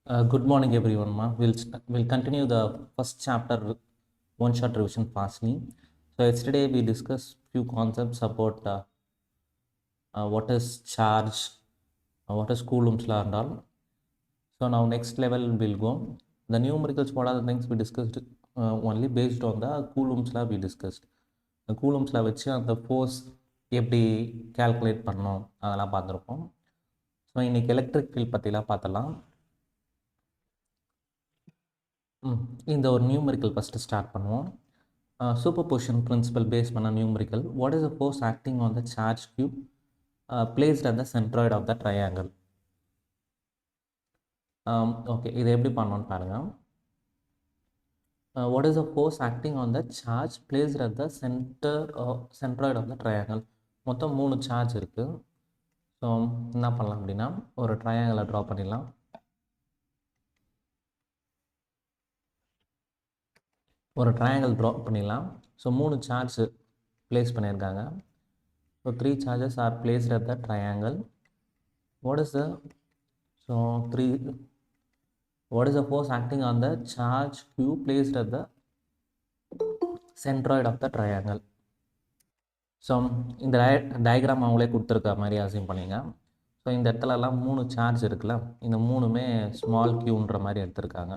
Good morning, everyone. We'll continue the first chapter, one shot revision fastly. So yesterday we discussed few concepts about what is charge, what is Coulomb's law and all. So now next level we'll go. The numericals, what are the things we discussed only based on the Coulomb's law we discussed. The Coulomb's law வச்சு அந்த force எப்படி calculate பண்ணோம் அதெல்லாம் பார்த்துருப்போம். So இன்றைக்கி electric field பற்றிலாம் பார்த்தலாம். இந்த ஒரு நியூமரிக்கல் ஃபஸ்ட்டு ஸ்டார்ட் பண்ணுவோம். சூப்பர் பொசிஷன் பிரின்சிபல் பேஸ் பண்ண numerical. What is the force acting on the charge q placed at the centroid of the triangle? Okay, இதை எப்படி பண்ணோன்னு பாருங்கள். What is the force acting on the charge placed at the centroid of the triangle? மொத்தம் 3 charge இருக்குது. So என்ன பண்ணலாம் அப்படின்னா, ஒரு ட்ரையாங்கிளை ட்ரா பண்ணிடலாம். ட்ரா பண்ணிடலாம். ஸோ 3 சார்ஜ் ப்ளேஸ் பண்ணியிருக்காங்க. So 3 charges are placed at the triangle. What is the force acting on the charge Q placed at the centroid of the triangle? So இந்த டயக்ராம் அவங்களே கொடுத்துருக்க மாதிரி அசியூம் பண்ணிங்க. So இந்த இடத்துலலாம் 3 charge இருக்குல்ல, இந்த 3மே ஸ்மால் க்யூன்ற மாதிரி எடுத்திருக்காங்க.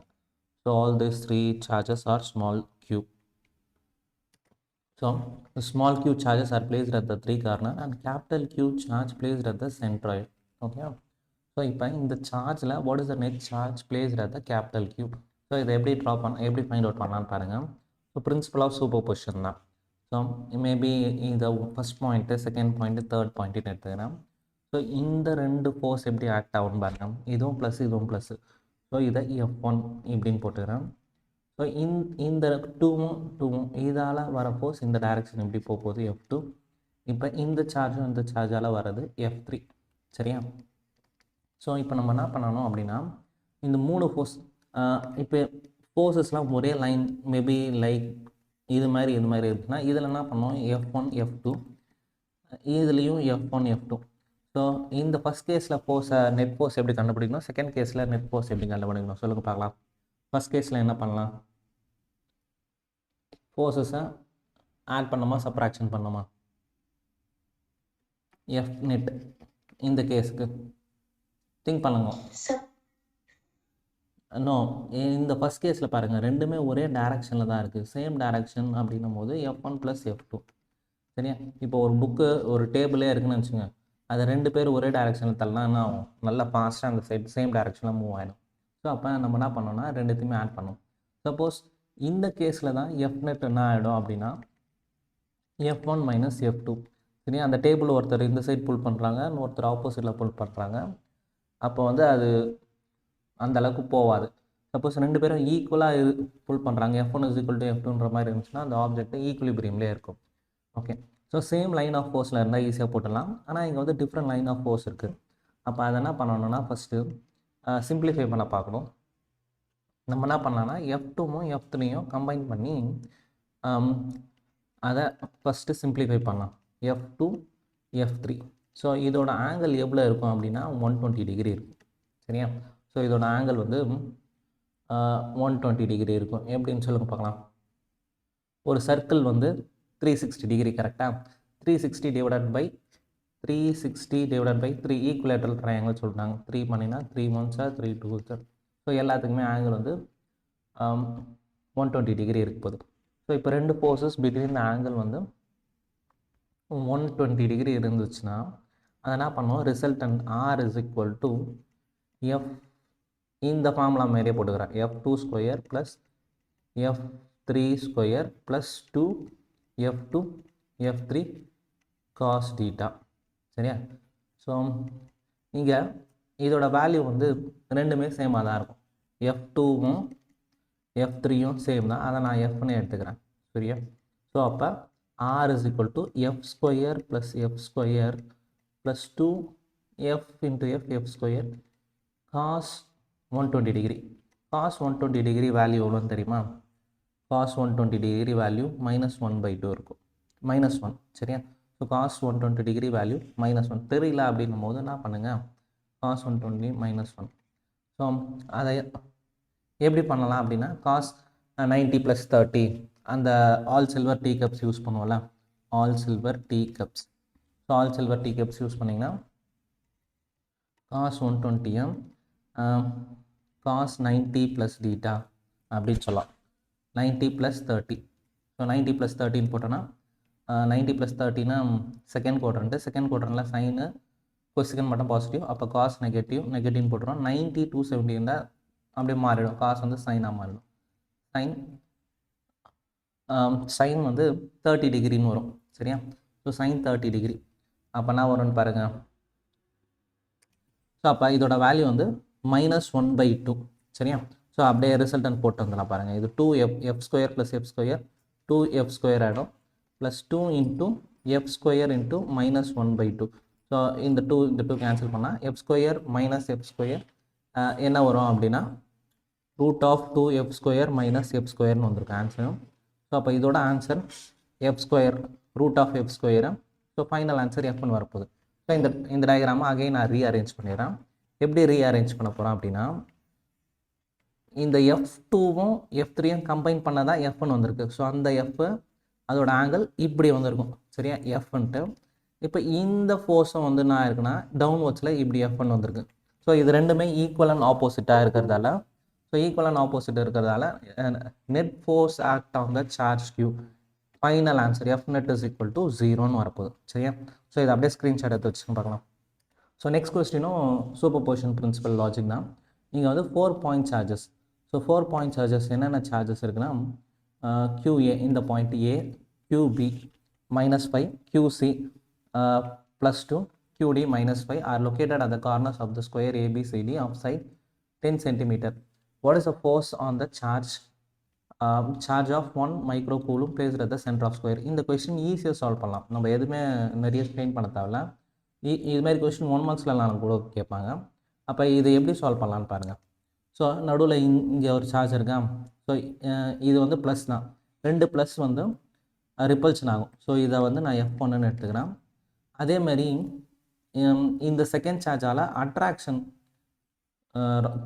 So all this 3 charges are small Q. So small Q charges are placed at the 3 corner and capital Q charge placed at the centroid. Okay, so இப்போ இந்த சார்ஜில் what is the net charge placed at the capital cube? So இதை எப்படி find out பண்ணலான்னு பாருங்கள். So principle of superposition தான். So maybe இந்த first point, second point, third பாயிண்ட்டுன்னு எடுத்துக்கிறேன். ஸோ இந்த 2 ஃபோர்ஸ் எப்படி ஆக்ட் ஆகும்னு பாருங்கள். இதுவும் ப்ளஸ், இதுவும் ப்ளஸ்ஸு. ஸோ இதை F1 இப்படின்னு போட்டுக்கிறேன். ஸோ இந்த டூவும் இதால் வர ஃபோர்ஸ் இந்த டைரக்ஷன் எப்படி போகுது, F2. இப்போ இந்த சார்ஜால் வர்றது F3. சரியா? ஸோ இப்போ நம்ம என்ன பண்ணணும் அப்படின்னா, இந்த 3 ஃபோர்ஸ், இப்போ ஃபோர்ஸஸ்லாம் ஒரே லைன் மேபி லைக் இது மாதிரி இருக்குன்னா, இதில் என்ன பண்ணோம், F1 F2, இதுலேயும் F1 F2. ஸோ இந்த ஃபஸ்ட் கேஸில் நெட் ஃபோர்ஸ் எப்படி கண்டுபிடிக்கணும், செகண்ட் கேஸில் நெட் ஃபோர்ஸ் எப்படி கண்டுபிடிக்கணும் சொல்லுங்கள் பார்க்கலாம். ஃபஸ்ட் கேஸில் என்ன பண்ணலாம், ஃபோர்ஸஸை ஆட் பண்ணோமா சப்ராக்ஷன் பண்ணோமா? F நெட் இந்த கேஸுக்கு திங்க் பண்ணுங்க. நோ, இந்த ஃபஸ்ட் கேஸில் பாருங்கள், ரெண்டுமே ஒரே டைரக்ஷனில் தான் இருக்குது. சேம் டைரக்ஷன் அப்படின்னும் போது F1 + F2. சரியா? இப்போ ஒரு புக்கு, ஒரு டேபிளே இருக்குன்னு வச்சுங்க, அதை 2 பேர் ஒரே டைரக்ஷனில் தள்ளனா என்ன ஆகும், நல்லா ஃபாஸ்ட்டாக அந்த சைட் சேம் டைரக்ஷனில் மூவ் ஆகிடும். ஸோ அப்போ நம்ம என்ன பண்ணோம்னா ரெண்டுத்தையுமே ஆட் பண்ணோம். சப்போஸ் இந்த கேஸில் தான் F நெட் என்ன ஆகிடும் அப்படின்னா F1 - F2. சரியா? அந்த டேபிள் ஒருத்தர் இந்த சைட் புல் பண்ணுறாங்க, ஒருத்தர் ஆப்போசிட்டில் புல் பண்ணுறாங்க. அப்போ வந்து அது அந்த அளவுக்கு போகாது. சப்போஸ் 2 பேரும் ஈக்குவலாக புல் பண்ணுறாங்க, F1 = F2ன்ற மாதிரி இருந்துச்சுன்னா அந்த ஆப்ஜெக்ட் ஈக்குலிபிரியம்லேயே இருக்கும். Okay, so same line of ஃபோர்ஸில் இருந்தால் ஈஸியாக போட்டுடலாம். ஆனால் இங்கே வந்து டிஃப்ரெண்ட் லைன் ஆஃப் ஃபோர்ஸ் இருக்குது. அப்போ அதை என்ன பண்ணணும்னா ஃபஸ்ட்டு சிம்பிளிஃபை பண்ண பார்க்கணும். நம்ம என்ன பண்ணலாம்னா F2வும் F3யும் கம்பைன் பண்ணி அதை ஃபஸ்ட்டு சிம்பிளிஃபை பண்ணலாம். F2 F3. ஸோ இதோட ஆங்கிள் எவ்வளோ இருக்கும் அப்படின்னா 120 டிகிரி இருக்கும். சரியா? ஸோ இதோட ஆங்கிள் வந்து 120 டிகிரி இருக்கும். எப்படின்னு சொல்லுங்க பார்க்கலாம். ஒரு சர்க்கிள் வந்து 360 டிகிரி கரெக்டாக, 360 டிவைடட் பை 3 ஈக்குவலேட்டரல் ட்ரையாங்கிள் சொல்லிட்டாங்க. 3 பண்ணினா 3 1s 3 2s. ஸோ எல்லாத்துக்குமே ஆங்கிள் வந்து 120 டிகிரி இருக்க போகுது. ஸோ இப்போ 2 ஃபோர்ஸஸ் பிட்வீன் த ஆங்கிள் வந்து 120 டிகிரி இருந்துச்சுன்னா அதை என்ன பண்ணுவோம், ரிசல்டன்ட் R = F, இந்த ஃபார்முலா மாதிரியே போட்டுக்கிறேன், F2² + F3² + 2 F2 F3 cos θ. சரியா? ஸோ இங்கே இதோட வேல்யூ வந்து ரெண்டுமே சேமாக தான் இருக்கும். F2வும் F3யும் சேம் தான், அதை நான் Fன்னு எடுத்துக்கிறேன். சரியா? ஸோ அப்போ R = F² + F² + 2 F × F² cos 120 degree. cos 120 degree value எவ்வளோன்னு தெரியுமா? cos 120 டிகிரி வேல்யூ -1/2 இருக்கும். -1. சரியா? ஸோ cos 120 டிகிரி வேல்யூ -1 தெரியல அப்படின்னும் போது என்ன பண்ணுங்கள், cos 120 - 1. ஸோ அதை எப்படி பண்ணலாம் அப்படின்னா காஸ் 90 + 30 அந்த all silver tea cups use பண்ணுவோம்ல, all silver tea cups. So all silver tea cups use பண்ணிங்கன்னா காஸ் 120 காஸ் 90 + டீட்டா அப்படின்னு சொல்லலாம். 90 + 30. ஸோ 90 + 30 போட்டோன்னா 90 + 30னா செகண்ட் குவாட்ரண்ட்டில் சைனு கொசிகன் மட்டும் பாசிட்டிவ், அப்போ காஸ் நெகட்டிவ்னு போட்டுரும். 90 270 இருந்தால் அப்படியே மாறிடும், காஸ் வந்து சைனாக மாறிடும். சைன் வந்து 30 டிகிரின்னு வரும். சரியா? ஸோ சைன் 30 டிகிரி அப்போ என்ன வரும்னு பாருங்கள். ஸோ அப்போ இதோட வேல்யூ வந்து -1/2. சரியா? ஸோ அப்படியே ரிசல்டன் போட்டு வந்துடலாம் பாருங்கள். இது 2f² + f² 2f² ஆகிடும் +2 × f² × -1/2. ஸோ இந்த 2 கேன்சல் பண்ணால் f² - f² என்ன வரும் அப்படின்னா √2f² - f²ன்னு வந்திருக்கு ஆன்சரும். ஸோ அப்போ இதோட answer f², √f². So final answer fன்னு வரப்போகுது. ஸோ இந்த டயக்ராமை அகைன் நான் ரீஅரேஞ்ச் பண்ணிடுறேன். எப்படி ரீஅரேஞ்ச் பண்ண போகிறோம் அப்படின்னா, இந்த f2வும் f3யும் கம்பைன் பண்ண தான் fன்னு வந்திருக்கு. ஸோ அந்த f அதோட ஆங்கிள் இப்படி வந்திருக்கும். சரியா? fன்ட்டு இப்போ இந்த ஃபோர்ஸும் வந்து நான் இருக்குன்னா டவுன்வர்ட்ஸில் இப்படி fன்னு வந்திருக்கு. ஸோ இது ரெண்டுமே ஈக்குவல் அண்ட் ஆப்போசிட்டாக இருக்கிறதால net force act on the charge Q. Final answer F net is equal to 0ன்னு வரப்போகுது. சரியா? ஸோ இதை அப்படியே ஸ்க்ரீன்ஷாட் எடுத்து வச்சுன்னு பார்க்கலாம். ஸோ நெக்ஸ்ட் கொஸ்டினும் சூப்பர் பொசிஷன் பிரின்சிபல் லாஜிக் தான். நீங்கள் வந்து 4 point charges. So 4 point charges என்னென்ன சார்ஜஸ் இருக்குன்னா QA இந்த point A, QB -5, QC +2, QD -5 are located at the corners of the square ABCD of side 10 cm. What is the force on the charge of 1 microcoulomb placed at the center of square? இந்த question ஈஸியாக solve பண்ணலாம். நம்ம எதுவுமே நிறைய strain பண்ண தேவையில்ல. இது மாதிரி கொஸ்டின் 1 மார்க்ஸ்லாம் கூட கேட்பாங்க. அப்போ இதை எப்படி சால்வ் பண்ணலான்னு பாருங்கள். ஸோ நடுவில் இங்கே ஒரு சார்ஜ் இருக்கா. ஸோ இது வந்து ப்ளஸ் தான், 2 ப்ளஸ் வந்து ரிப்பல்ஷன் ஆகும். ஸோ இதை வந்து நான் F1ன்னு எடுத்துக்கிறேன். அதேமாதிரி இந்த செகண்ட் சார்ஜால் அட்ராக்ஷன்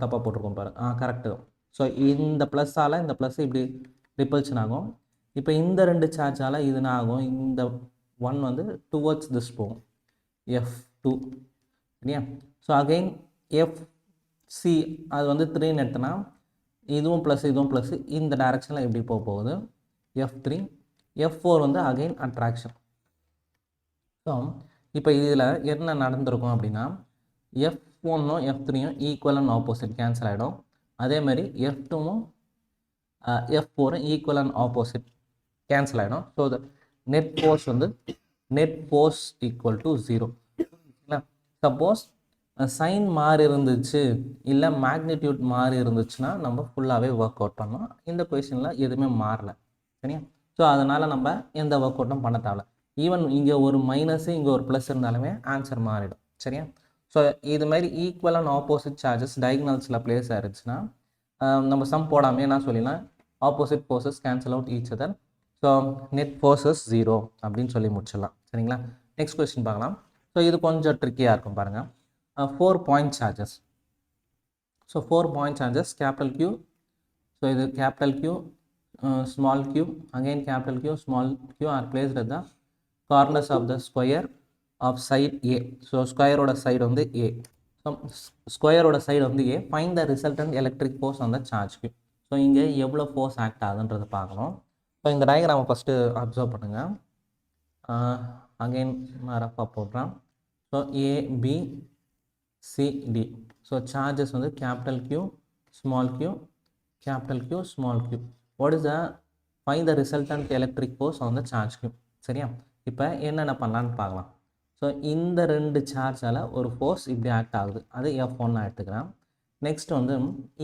தப்பாக போட்டிருக்கோம் பாரு, கரெக்டு. ஸோ இந்த ப்ளஸ்ஸால் இந்த ப்ளஸ் இப்படி ரிப்பல்ஷன் ஆகும். இப்போ இந்த 2 சார்ஜால் இது என்ன ஆகும், இந்த 1 வந்து டுவர்ட்ஸ் திஸ் போகும், F2. சரியா? ஸோ அகெயின் FC அது வந்து 3ன்னு எடுத்தனா இதுவும் ப்ளஸ் இந்த டைரக்ஷனில் எப்படி போகுது, F3. F4 வந்து அகெயின் அட்ராக்ஷன். ஸோ இப்போ இதில் என்ன நடந்திருக்கும் அப்படின்னா F1ம் F3யும் ஈக்குவல் அண்ட் ஆப்போசிட் கேன்சல் ஆகிடும். அதேமாதிரி F2வும் F4ம் ஈக்குவல் அண்ட் ஆப்போசிட் கேன்சல் ஆகிடும். ஸோ நெட் ஃபோர்ஸ் வந்து ஈக்குவல் டு 0. சப்போஸ் சைன் மாறி இருந்துச்சு இல்லை மேக்னிடியூட் மாறி இருந்துச்சுன்னா நம்ம ஃபுல்லாகவே ஒர்க் அவுட் பண்ணோம். இந்த கொஷனில் எதுவுமே மாறலை. சரியா? ஸோ அதனால் நம்ம எந்த ஒர்க் அவுட்டும் பண்ண தேவை. ஈவன் இங்கே ஒரு மைனஸு இங்கே ஒரு ப்ளஸ் இருந்தாலுமே ஆன்சர் மாறிடும். சரியா? ஸோ இது மாதிரி ஈக்குவல் அண்ட் ஆப்போசிட் சார்ஜஸ் டயக்னல்ஸில் பிளேஸ் ஆகிடுச்சுன்னா நம்ம சம் போடாமே என்ன சொல்லிடலாம், opposite forces cancel out each other. So net forces 0 அப்படின்னு சொல்லி முடிச்சிடலாம். சரிங்களா? நெக்ஸ்ட் கொஸ்டின் பார்க்கலாம். ஸோ இது கொஞ்சம் ட்ரிக்கியாக இருக்கும் பாருங்கள். 4 point charges. So 4 point charges capital Q. So இது capital Q, small q, again capital Q, small q are placed at the corners of the square of side A. So square oda side வந்து A. So square oda side வந்து A. Find the resultant electric force on the charge Q. So இங்கே எவ்வளோ force act ஆகுதுன்றது பார்க்கணும். So இந்த டயக்ராமை first observe பண்ணுங்கள். Again நான் ரஃபாக போடுறேன். So A, B, C, D. So charges வந்து capital Q, small q, capital Q, small q. What is the find the resultant electric force on the charge Q. சரியா? இப்போ என்னென்ன பண்ணலான்னு பார்க்கலாம். ஸோ இந்த 2 சார்ஜால் ஒரு ஃபோர்ஸ் இப்படி ஆக்ட் ஆகுது, அது F1 எடுத்துக்கிறேன். நெக்ஸ்ட் வந்து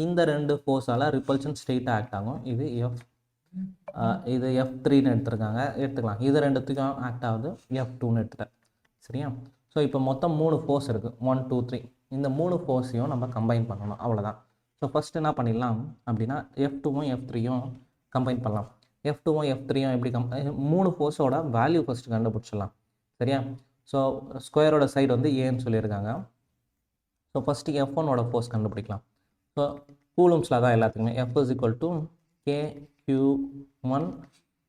இந்த 2 ஃபோர்ஸால் ரிப்பல்ஷன் ஸ்ட்ரெயிட்டாக ஆக்ட் ஆகும், இது இது F3ன்னு எடுத்துக்கலாம். இது 2த்துக்கும் ஆக்ட் ஆகுது, F2ன்னு எடுத்துட்டேன். சரியா? ஸோ இப்போ மொத்தம் 3 ஃபோர்ஸ் இருக்குது, 1 2 3. இந்த 3 ஃபோர்ஸையும் நம்ம கம்பைன் பண்ணணும், அவ்வளோதான். ஸோ ஃபஸ்ட்டு என்ன பண்ணிடலாம் அப்படின்னா F2வும் F3யும் கம்பைன் பண்ணலாம். F2வும் F3யும் எப்படி 3 ஃபோர்ஸோட வேல்யூ ஃபஸ்ட்டு கண்டுபிடிச்சிடலாம். சரியா? ஸோ ஸ்கொயரோட சைடு வந்து ஏன்னு சொல்லியிருக்காங்க. ஸோ ஃபஸ்ட்டு F1ஓட ஃபோர்ஸ் கண்டுபிடிக்கலாம். ஸோ கூலம்ஸில் தான் எல்லாத்துக்குமே F is equal to K Q1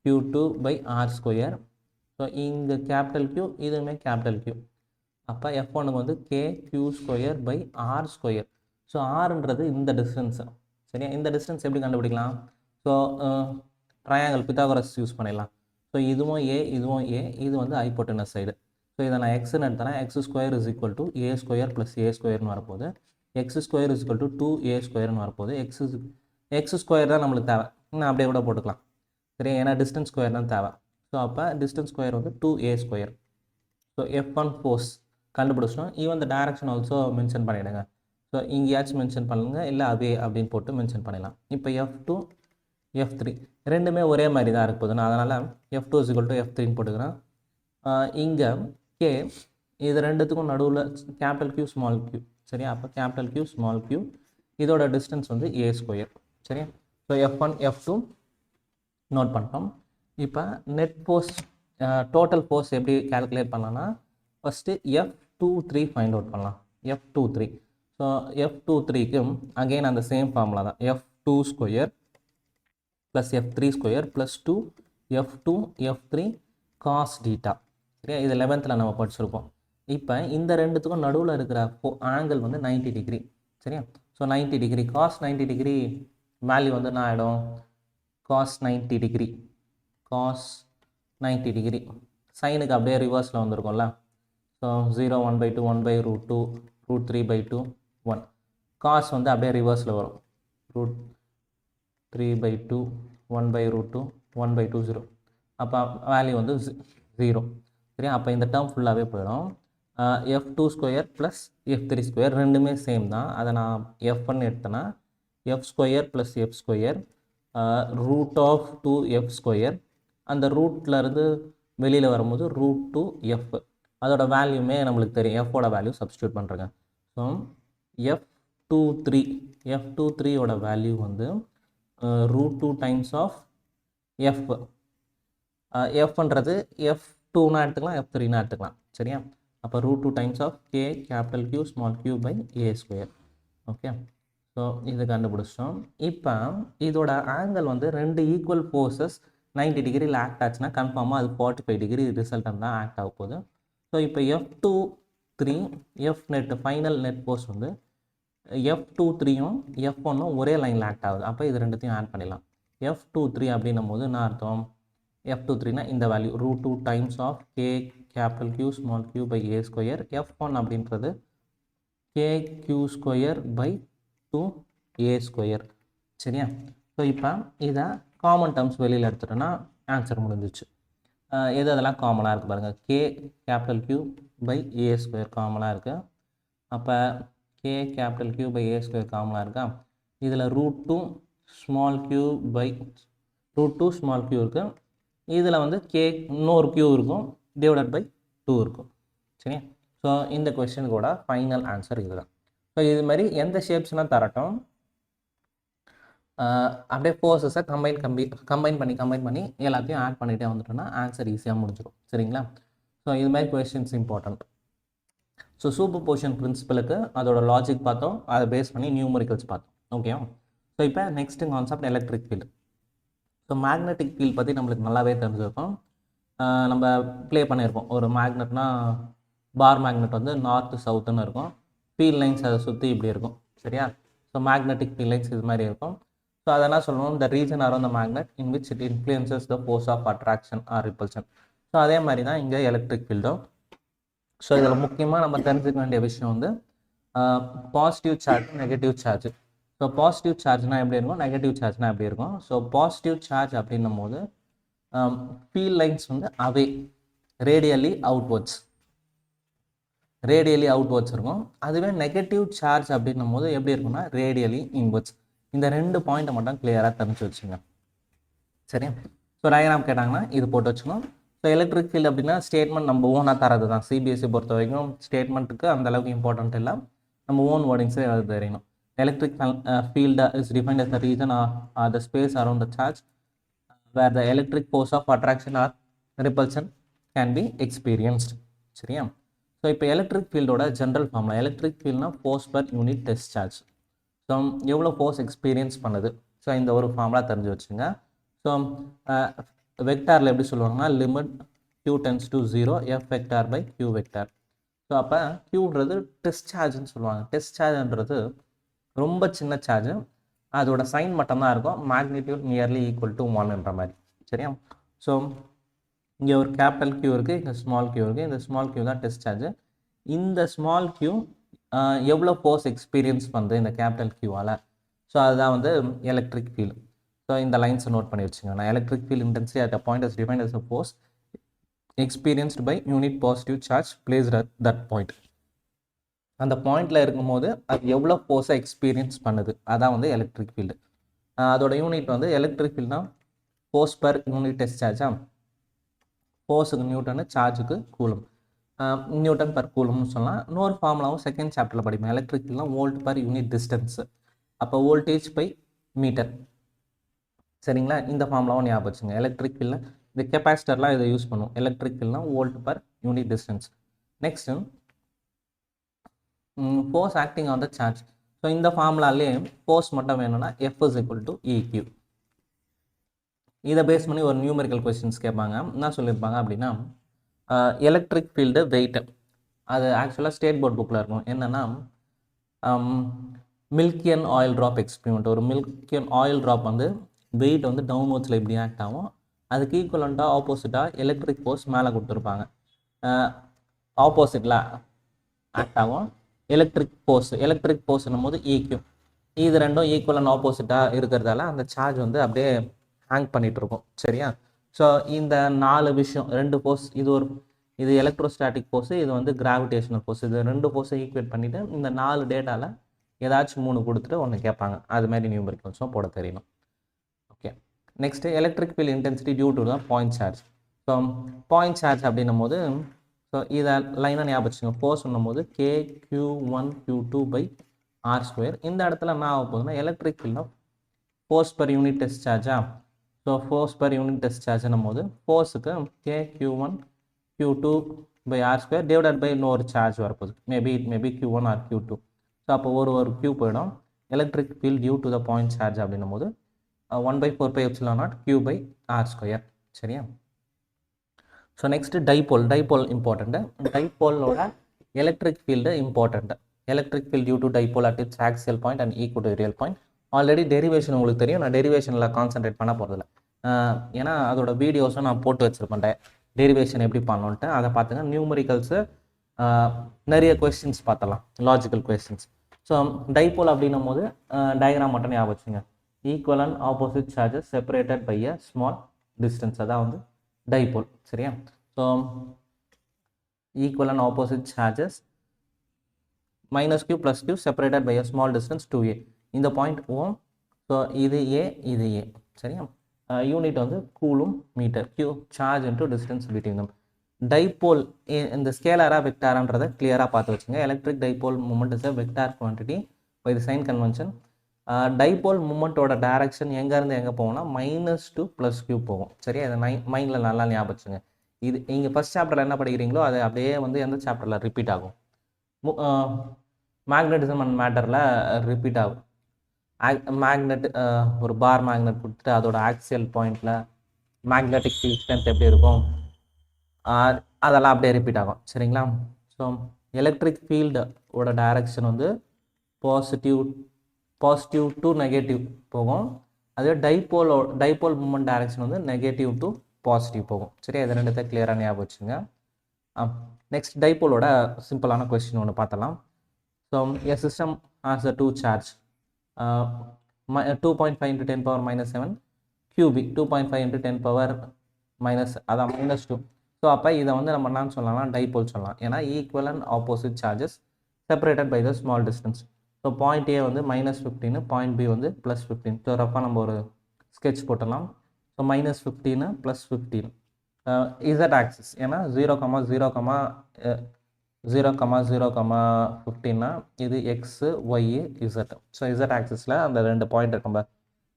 Q2 by R square. So இங்கே கேபிட்டல் Q, இதுவுமே கேபிட்டல் Q. அப்போ F1க்கு வந்து K Q square by R square. So ஆர்ன்றது இந்த டிஸ்டன்ஸு. சரியா, இந்த டிஸ்டன்ஸ் எப்படி கண்டுபிடிக்கலாம்? ஸோ ட்ரையாங்கிள் பித்தாகரஸ் யூஸ் பண்ணிடலாம். ஸோ இதுவும் ஏ, இதுவும் ஏ, இது வந்து ஹைபோட்டனஸ் சைடு. ஸோ இதை நான் எக்ஸ்ன்னு எடுத்தேன்னா X square is equal to A square plus A ஸ்கொயர்னு வரப்போகுது. X square is equal to 2a ஸ்கொயர்னு வரப்போகுது. எக்ஸ் ஸ்கொயர் தான் நம்மளுக்கு தேவை, இன்னும் அப்படியே கூட போட்டுக்கலாம். சரி, ஏன்னா டிஸ்டன்ஸ் ஸ்கொயர் தான் தேவை. ஸோ அப்போ டிஸ்டன்ஸ் ஸ்கொயர் வந்து 2a square. So F1 force கண்டுபிடிச்சிட்டோம். ஈவன் இந்த டைரக்ஷன் ஆல்சோ மென்ஷன் பண்ணிவிடுங்க. ஸோ இங்கேயாச்சும் மென்ஷன் பண்ணுங்க, இல்லை அவே அப்படின்னு போட்டு மென்ஷன் பண்ணிடலாம். இப்போ F2 F3 ரெண்டுமே ஒரே மாதிரி தான் இருக்க போகுது. நான் அதனால் F2 is equal to F3ன்னு போட்டுக்கிறேன். இங்கே K, இது ரெண்டுத்துக்கும் நடுவில் கேபிட்டல் Q ஸ்மால் q. சரியா, அப்போ கேபிட்டல் Q ஸ்மால் q, இதோட டிஸ்டன்ஸ் வந்து a ஸ்கொயர். சரியா, ஸோ F1 F2 நோட் பண்ணிட்டோம். இப்போ நெட் ஃபோர்ஸ் டோட்டல் ஃபோர்ஸ் எப்படி கால்குலேட் பண்ணலாம்னா ஃபஸ்ட்டு F23 ஃபைண்ட் அவுட் பண்ணலாம். F23, ஸோ F23க்கு அகெயின் அந்த சேம் ஃபார்முலா தான், F2 square plus F3 square plus 2 F2 F3 cos theta. சரியா, இது 11th நம்ம படிச்சிருக்கோம். இப்போ இந்த ரெண்டுத்துக்கும் நடுவில் இருக்கிற ஆங்கிள் வந்து 90 டிகிரி. சரியா, so 90 degree cos 90 degree value வந்து என்ன ஆகிடும்? காஸ் 90 டிகிரி, காஸ் 90 டிகிரி சைனுக்கு அப்படியே ரிவர்ஸில் வந்துருக்கும்ல. ஸோ 0 1/2 1/√2 √3/2 1. காஸ் வந்து அப்படியே ரிவர்ஸில் வரும், √3/2 1/√2 1/2 0. அப்போ வேல்யூ வந்து 0. சரியா, அப்போ இந்த டேர்ம் ஃபுல்லாகவே போயிடும். F2 square plus F3 square ரெண்டுமே சேம் தான். அதை நான் F1 எடுத்தேன்னா F square plus F square √2F square. அந்த ரூட்லேருந்து வெளியில் வரும்போது √2F. அதோட வேல்யூமே நம்மளுக்கு தெரியும், Fோட வேல்யூ சப்ஸ்டியூட் பண்ணுறேங்க. ஸோ F23யோட வேல்யூ வந்து √2 டைம்ஸ் ஆஃப் F. Fன்றது F2னா எடுத்துக்கலாம், F3னா எடுத்துக்கலாம். சரியா, அப்போ √2 times of K capital Q small q by a square. Okay, so இது கண்டுபிடிச்சிட்டோம். இப்போ இதோட ஆங்கிள் வந்து ரெண்டு ஈக்குவல் ஃபோர்ஸஸ் 90 டிகிரியில் ஆக்ட் ஆச்சுன்னா கன்ஃபார்மாக அது 45 டிகிரி ரிசல்டன் தான் ஆக்ட் ஆக போகுது. ஸோ இப்போ F23 F net final net force வந்து F23யும் F1ம் ஒரே லைனில் ஆக்ட் ஆகுது. அப்போ இது ரெண்டுத்தையும் ஆட் பண்ணிடலாம். F23 அப்படின்னும் போது என்ன அர்த்தம்? F23னா இந்த value √2 times of K capital Q small q by a square. F1 அப்படின்றது KQ square by 2a square. சரியா, ஸோ இப்போ இதை காமன் டேர்ம்ஸ் வெளியில் எடுத்துட்டோன்னா ஆன்சர் முடிஞ்சிச்சு. எது அதெல்லாம் காமனாக இருக்குது பாருங்கள். K capital Q by a square காமனாக இருக்குது. அப்போ K capital Q by a square காமனாக இருக்கா. இதில் √2 small q by √2 small q இருக்குது. இதில் வந்து K இன்னொரு q இருக்கும், டிவைடட் பை 2 இருக்கும். சரியா, ஸோ இந்த கொஸ்டினுக்கூட ஃபைனல் ஆன்சர் இதுதான். ஸோ இது மாதிரி எந்த ஷேப்ஸ்னால் தரட்டும், அப்படியே ஃபோர்ஸஸை கம்பைன் பண்ணி எல்லாத்தையும் ஆட் பண்ணிகிட்டே வந்துட்டோம்னா ஆன்சர் ஈஸியாக முடிஞ்சிடும். சரிங்களா, ஸோ இது மாதிரி questions important. So superposition பிரின்சிபலுக்கு அதோட லாஜிக் பார்த்தோம், அதை பேஸ் பண்ணி நியூமரிக்கல்ஸ் பார்த்தோம். ஓகேவா, ஸோ இப்போ next concept electric field. So magnetic field பற்றி நம்மளுக்கு நல்லாவே தெரிஞ்சிருக்கும். நம்ம ப்ளே பண்ணியிருக்கோம். ஒரு மேக்னெட்னா பார் மேக்னெட் வந்து நார்த்து சவுத்துன்னு இருக்கும், ஃபீல்ட் லைன்ஸ் அதை சுற்றி இப்படி இருக்கும். சரியா, ஸோ மேக்னெட்டிக் ஃபீல்ட் லைன்ஸ் இது மாதிரி இருக்கும். ஸோ அதெல்லாம் சொல்லணும், இந்த region around the magnet in which it influences the force of attraction or repulsion. So அதே மாதிரி தான் இங்கே எலக்ட்ரிக் ஃபீல்டும். ஸோ இதில் முக்கியமாக நம்ம தெரிஞ்சுக்க வேண்டிய விஷயம் வந்து positive charge, negative charge. So positive சார்ஜ்னால் எப்படி இருக்கும், நெகட்டிவ் சார்ஜ்னால் எப்படி இருக்கும். ஸோ பாசிட்டிவ் சார்ஜ் அப்படின்னும் போது ஃபீல்ட் லைன்ஸ் வந்து அவே ரேடியலி அவுட்வர்ட்ஸ் இருக்கும். அதுவே நெகட்டிவ் சார்ஜ் அப்படின்னும் போது எப்படி இருக்குன்னா ரேடியலி இன்வர்ட்ஸ். இந்த ரெண்டு பாயிண்ட்டை மட்டும் கிளியராக தெரிஞ்சு வச்சுங்க. சரியா, ஸோ டயக்ராம் கேட்டாங்கன்னா இது போட்டு வச்சுக்கணும். ஸோ எலக்ட்ரிக் ஃபீல்டு அப்படின்னா ஸ்டேட்மெண்ட் நம்ம ஓனாக தரது தான். சிபிஎஸ்சி பொறுத்த வரைக்கும் ஸ்டேட்மெண்ட்டுக்கு அந்தளவுக்கு இம்பார்ட்டன்ட் இல்லை, நம்ம ஓன் வேர்டிங்ஸே அது தெரியணும். Electric field is defined as the region or the space around the charge where the electric force of attraction or repulsion can be experienced. சரியா, ஸோ இப்போ எலக்ட்ரிக் ஃபீல்டோட ஜென்ரல் ஃபார்முலா, எலக்ட்ரிக் ஃபீல்ட்னா force per unit test charge. So எவ்வளோ force experience பண்ணுது. So இந்த ஒரு formula தெரிஞ்சு வச்சுங்க. ஸோ வெக்டாரில் எப்படி சொல்லுவாங்கன்னா limit q tends to 0 f vector by q vector. So அப்போ க்யூன்றது டெஸ்ட் சார்ஜ்னு சொல்லுவாங்க. டெஸ்ட் சார்ஜ்ன்றது ரொம்ப சின்ன சார்ஜ், அதோட சைன் மட்டும்தான் இருக்கும், மேக்னிடியூட் நியர்லி ஈக்குவல் டு 1ன்ற மாதிரி. சரியா? ஸோ இங்கே ஒரு கேபிட்டல் க்யூ இருக்குது, இங்கே ஸ்மால் க்யூ இருக்குது. இந்த ஸ்மால் க்யூ தான் டெஸ்ட் சார்ஜ். இந்த ஸ்மால் க்யூ எவ்வளோ ஃபோர்ஸ் எக்ஸ்பீரியன்ஸ் பண்ணுது இந்த கேபிட்டல் க்யூவால். ஸோ அதுதான் வந்து எலக்ட்ரிக் ஃபீல்டு. ஸோ இந்த லைன்ஸை நோட் பண்ணி வச்சுங்க. நான் electric field intensity at a point is defined as a force experienced by unit positive charge placed at that point. அந்த பாயிண்டில் இருக்கும்போது அது எவ்வளோ ஃபோர்ஸை எக்ஸ்பீரியன்ஸ் பண்ணுது, அதான் வந்து எலக்ட்ரிக் ஃபீல்டு. அதோட யூனிட் வந்து எலக்ட்ரிக் ஃபீல்ட்னா ஃபோர்ஸ் பர் யூனிட் டெஸ்ட் சார்ஜா. ஃபோர்ஸுக்கு நியூட்டனு, சார்ஜுக்கு கூலும், நியூட்டன் பர் கூலும்னு சொல்லலாம். இன்னொரு ஃபார்முலாவும் செகண்ட் சாப்டரில் படிப்பேன். எலக்ட்ரிக் ஃபீல்ட்னா வோல்ட் பர் யூனிட் டிஸ்டன்ஸு, அப்போ வோல்டேஜ் பை மீட்டர். சரிங்களா? இந்த ஃபார்முலாவும் ஞாபகம் வச்சுங்க. எலக்ட்ரிக் ஃபீல்டில் இந்த கெப்பாசிட்டர்லாம் இதை யூஸ் பண்ணுவோம். எலக்ட்ரிக் ஃபீல்ட்னா volt per unit distance. Next force acting on the charge. So இந்த ஃபார்முலாலே ஃபோர்ஸ் மட்டும் வேணும்னா F is equal to EQ. இதை பேஸ் பண்ணி ஒரு நியூமெரிக்கல் கொஸ்டின்ஸ் கேட்பாங்க. என்ன சொல்லியிருப்பாங்க அப்படின்னா எலக்ட்ரிக் ஃபீல்டு வெயிட்டு, அது ஆக்சுவலாக ஸ்டேட் போர்ட் புக்கில் இருக்கும். என்னென்னா மில்கியன் ஆயில் ட்ராப் எக்ஸ்பெரிமெண்ட். ஒரு மில்கியன் ஆயில் ட்ராப் வந்து வெயிட் வந்து டவுன்வர்ட்ஸில் எப்படி ஆக்ட் ஆகும், அதுக்கு ஈக்குவலண்ட்டாக ஆப்போசிட்டாக எலக்ட்ரிக் ஃபோர்ஸ் மேலே கொடுத்துருப்பாங்க. ஆப்போசிட்டில் ஆக்ட் ஆகும் எலக்ட்ரிக் ஃபோர்ஸ்னும் போது EQ. இது ரெண்டும் ஈக்குவல் அண்ட் ஆப்போசிட்டாக இருக்கிறதால அந்த சார்ஜ் வந்து அப்படியே ஹேங் பண்ணிகிட்டு இருக்கும். சரியா? ஸோ இந்த 4 விஷயம், 2 ஃபோர்ஸ், இது எலக்ட்ரோஸ்டாட்டிக் ஃபோர்ஸு, இது வந்து கிராவிடேஷனல் ஃபோர்ஸ், இது 2 ஃபோர்ஸை ஈக்குவேட் பண்ணிவிட்டு இந்த 4 டேட்டாவில் ஏதாச்சும் 3 கொடுத்துட்டு ஒன்று கேட்பாங்க. அது மாதிரி நியூமெரிக்கல்ஸும் போட தெரியணும். Okay, next electric field intensity due to தான் point charge. So point charge அப்படின்னும் போது ஸோ இதை லைனாக ஞாபகம் வச்சுங்க. ஃபோர்ஸ் சொல்லும் போது K(Q1Q2)/r². இந்த இடத்துல என்ன ஆக போகுதுன்னா electric field force per unit test சார்ஜா. So force per unit test சார்ஜ்னும் போது ஃபோர்ஸுக்கு K(Q1Q2)/r² டிவைடட் பை இன்னொரு சார்ஜ் வரப்போகுது. Maybe Q1 or Q2. So அப்போ ஒரு Q போயிடும். Electric field due to the point charge அப்படின்னும் போது 1/4πε0 Q/r². சரியா? So next dipole important. டைபோலோட electric field important. Electric field due to dipole at its axial point and equatorial point. Already derivation உங்களுக்கு தெரியும், நான் டெரிவேஷனில் கான்சன்ட்ரேட் பண்ண போகிறதில்ல. ஏன்னா அதோட வீடியோஸும் நான் போட்டு வச்சுருப்பேன், டெரிவேஷன் எப்படி பண்ணணுன்ட்டு. அதை பார்த்துங்க. நியூமரிக்கல்ஸு நிறைய கொஸ்டின்ஸ் பார்த்தலாம், லாஜிக்கல் கொஸ்டின்ஸ். ஸோ டைபோல் அப்படின்னும் போது டயக்ராம் மட்டும் ஞாபகம் வச்சுங்க. Equal and opposite charges separated by a small distance, அதான் வந்து டைபோல். சரியா? So equal and opposite charges -Q + Q separated by a small distance 2a. இந்த பாயிண்ட் O. ஸோ இது A, இது A. சரியா? யூனிட் வந்து coulomb metre. Q charge into distance between them. Dipole இந்த ஸ்கேலராக வெக்டாரான்றதை கிளியராக பார்த்து வச்சுங்க. Electric dipole moment is a vector quantity by the sign convention. Dipole மூமெண்ட்டோட direction எங்கேருந்து எங்கே போகும்னா -2 + Q போகும். சரியா? இதை மைண்டில் நல்லா ஞாபகம் வச்சுங்க. இது நீங்கள் ஃபஸ்ட் சாப்டரில் என்ன படிக்கிறீங்களோ அது அப்படியே வந்து எந்த சாப்டரில் ரிப்பீட் ஆகும். மேக்னட்டிசம் அண்ட் மேட்டரில் ரிப்பீட் ஆகும். மேக்னெட் ஒரு பார் மேக்னெட் கொடுத்துட்டு அதோட ஆக்சியல் பாயிண்டில் மேக்னெட்டிக் ஃபீல்ட் ஸ்ட்ரென்த் எப்படி இருக்கும், அதெல்லாம் அப்படியே ரிப்பீட் ஆகும். சரிங்களா? ஸோ எலக்ட்ரிக் ஃபீல்டோட டைரக்ஷன் வந்து பாசிட்டிவ் டு நெகட்டிவ் போகும். அதுவே டைபோல் மூமெண்ட் டைரக்ஷன் வந்து நெகட்டிவ் டு பாசிட்டிவ் போகும். சரியா? இது ரெண்டுத்தை கிளியராக ஞாபகம் வச்சுங்க. நெக்ஸ்ட் டைபோலோட சிம்பிளான கொஸ்டின் ஒன்று பார்த்தலாம். So a system has a 2 charge 2.5 × 10⁻⁻7 QB 2.5 × 10⁻⁻, அதான் -2. ஸோ அப்போ இதை வந்து நம்ம என்னன்னு சொல்லலாம், டைபோல் சொல்லலாம். ஏன்னா equal and opposite charges separated by the small distance. So point A வந்து -15, பாயிண்ட் B வந்து +15. ஸோ ரஃபாக நம்ம ஒரு ஸ்கெட்ச் போட்டலாம். So -15 +15 Z axis. ஏன்னா 0,0,15 இது X, Y, Z. So Z ஆக்சிஸில் அந்த 2 பாயிண்ட் நம்ம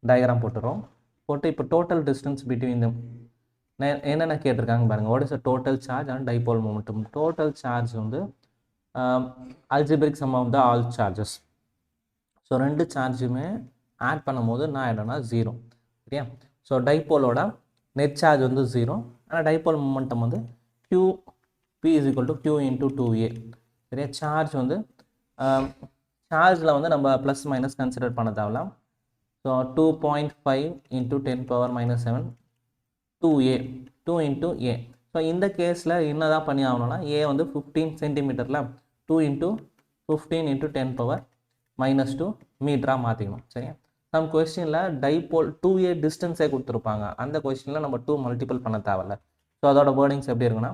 டயக்ராம் போட்டுறோம். போட்டு இப்போ டோட்டல் டிஸ்டன்ஸ் பிட்வீன் தம் என்னென்ன கேட்டிருக்காங்க பாருங்கள். What is a total charge and dipole momentum. Total charge வந்து algebraic sum of the all charges. So so ரெண்டு சார்ஜுமே ஆட் பண்ணும்போது நான் ஆகிடும்னா 0. சரியா? ஸோ டைப்போலோட நெட் சார்ஜ் வந்து 0. ஆனால் டைப்போல் மொமெண்டம் வந்து P = Q × 2A. சரியா? சார்ஜ் வந்து சார்ஜில் வந்து நம்ம ப்ளஸ் மைனஸ் கன்சிடர் பண்ண தேவையில்ல. So 2.5 × 10⁻⁻7 2A 2 × A. ஸோ இந்த கேஸில் என்ன தான் பண்ணி ஆகணும்னா A வந்து 15 சென்டிமீட்டரில் 2 × 15 × 10⁻⁻2 மீட்டராக மாற்றிக்கணும். சரியா? நம்ம கொஸ்டினில் டைப்போல் 2A டிஸ்டன்ஸே கொடுத்துருப்பாங்க. அந்த கொஸ்டினில் நம்ம 2 மல்டிபிள் பண்ண தேவையில்ல. ஸோ அதோட வேர்டிங்ஸ் எப்படி இருக்குன்னா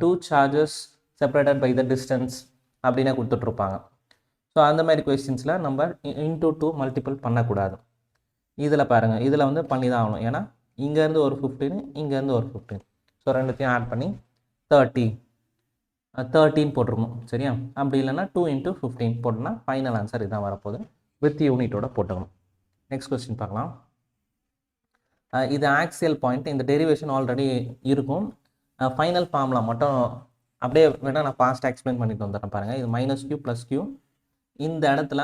2 charges separated by the distance அப்படின்னே கொடுத்துட்ருப்பாங்க. ஸோ அந்த மாதிரி கொஸ்டின்ஸில் நம்ம இன்டூ 2 மல்டிபிள் பண்ணக்கூடாது. இதில் பாருங்கள், இதில் வந்து பண்ணி தான் ஆகணும். ஏன்னா இங்கேருந்து ஒரு 15, இங்கேருந்து ஒரு 15. ஸோ ரெண்டுத்தையும் ஆட் பண்ணி 13 போட்டுருக்கணும். சரியா? அப்படி இல்லைன்னா 2 × 15 போட்டோம்னா ஃபைனல் ஆன்சர் இதான் வரப்போகுது. வித் யூனிட்டோட போட்டுக்கணும். நெக்ஸ்ட் கொஸ்டின் பார்க்கலாம். இது ஆக்சியல் பாயிண்ட். இந்த டெரிவேஷன் ஆல்ரெடி இருக்கும். ஃபைனல் ஃபார்முலா மட்டும் அப்படியே வேணால் நான் ஃபாஸ்ட்டாக எக்ஸ்பிளைன் பண்ணிட்டு வந்துடுறேன் பாருங்கள். இது -Q + Q. இந்த இடத்துல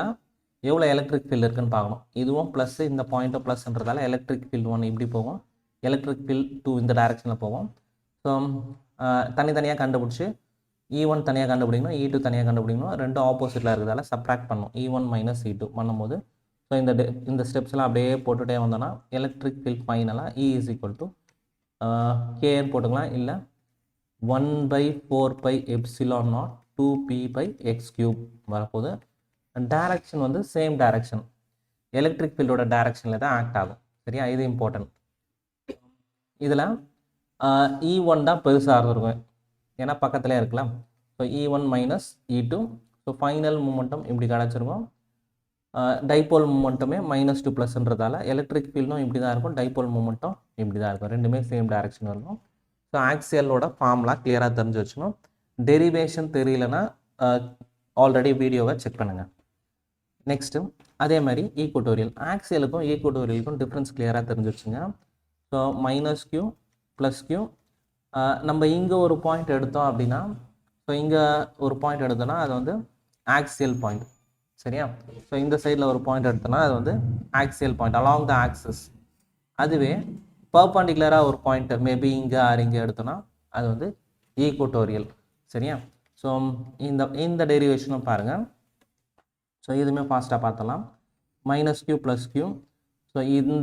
எவ்வளோ எலக்ட்ரிக் ஃபீல்டு இருக்குன்னு பார்க்கணும். இதுவும் ப்ளஸ், இந்த பாயிண்ட்டும் ப்ளஸ்ன்றதால எலக்ட்ரிக் ஃபீல்டு 1 இப்படி போகும், எலக்ட்ரிக் ஃபீல்டு 2 இந்த டைரக்ஷனில் போகும். ஸோ தனித்தனியாக கண்டுபிடிச்சி E1 தனியாக கண்டுபிடிக்கணும், E2 தனியாக கண்டுபிடிக்கணும். ரெண்டும் ஆப்போசிட்டில் இருக்கிறதால சப்ராக்ட் பண்ணணும். E1 - E2 பண்ணும்போது ஸோ இந்த ஸ்டெப்ஸ்லாம் அப்படியே போட்டுகிட்டே வந்தோன்னா எலக்ட்ரிக் ஃபீல்ட் ஃபைனலாக E = Kன்னு போட்டுக்கலாம். இல்லை 1/4πε0 2p/x³ வரப்போகுது. டைரக்ஷன் வந்து சேம் டைரக்ஷன், எலக்ட்ரிக் ஃபீல்டோட டைரக்ஷனில் தான் ஆக்ட் ஆகும். சரியா? இது இம்பார்ட்டன்ட். இதில் E1 தான் பெருசாக இருக்கும், ஏன்னா பக்கத்துலேயே இருக்கலாம். So E1 - E2. So final momentum இப்படி கிடச்சிருக்கும். டைப்போல் மூமெண்ட்டுமே -2 ப்ளஸ்ன்றதால எலக்ட்ரிக் ஃபீல்டும் இப்படி தான் இருக்கும், டைப்போல் மூமெண்ட்டும் இப்படி தான் இருக்கும். ரெண்டுமே சேம் டைரக்ஷன் இருக்கும். ஸோ ஆக்சியலோட ஃபார்ம்லாம் கிளியராக தெரிஞ்சு வச்சுக்கணும். டெரிவேஷன் தெரியலனா ஆல்ரெடி வீடியோவை செக் பண்ணுங்கள். நெக்ஸ்ட்டு அதே மாதிரி ஈக்குவட்டோரியல். ஆக்சியலுக்கும் ஈக்குவட்டோரியலுக்கும் டிஃப்ரென்ஸ் கிளியராக தெரிஞ்சு வச்சுங்க. So -Q + Q. நம்ம இங்கே ஒரு பாயிண்ட் எடுத்தோம் அப்படின்னா, ஸோ இங்கே ஒரு பாயிண்ட் எடுத்தோன்னா அது வந்து ஆக்சியல் பாயிண்ட். சரியா? ஸோ இந்த சைடில் ஒரு பாயிண்ட் எடுத்தோன்னா அது வந்து axial point along the axis. அதுவே பர்பண்டிகுலராக ஒரு பாயிண்ட் மேபி இங்கே ஆர் இங்கே எடுத்தோன்னா அது வந்து ஈக்குவட்டோரியல். சரியா? ஸோ இந்த டெரிவேஷனும் பாருங்கள். ஸோ இதுவுமே ஃபாஸ்ட்டாக பார்த்தலாம். -Q + Q. ஸோ இது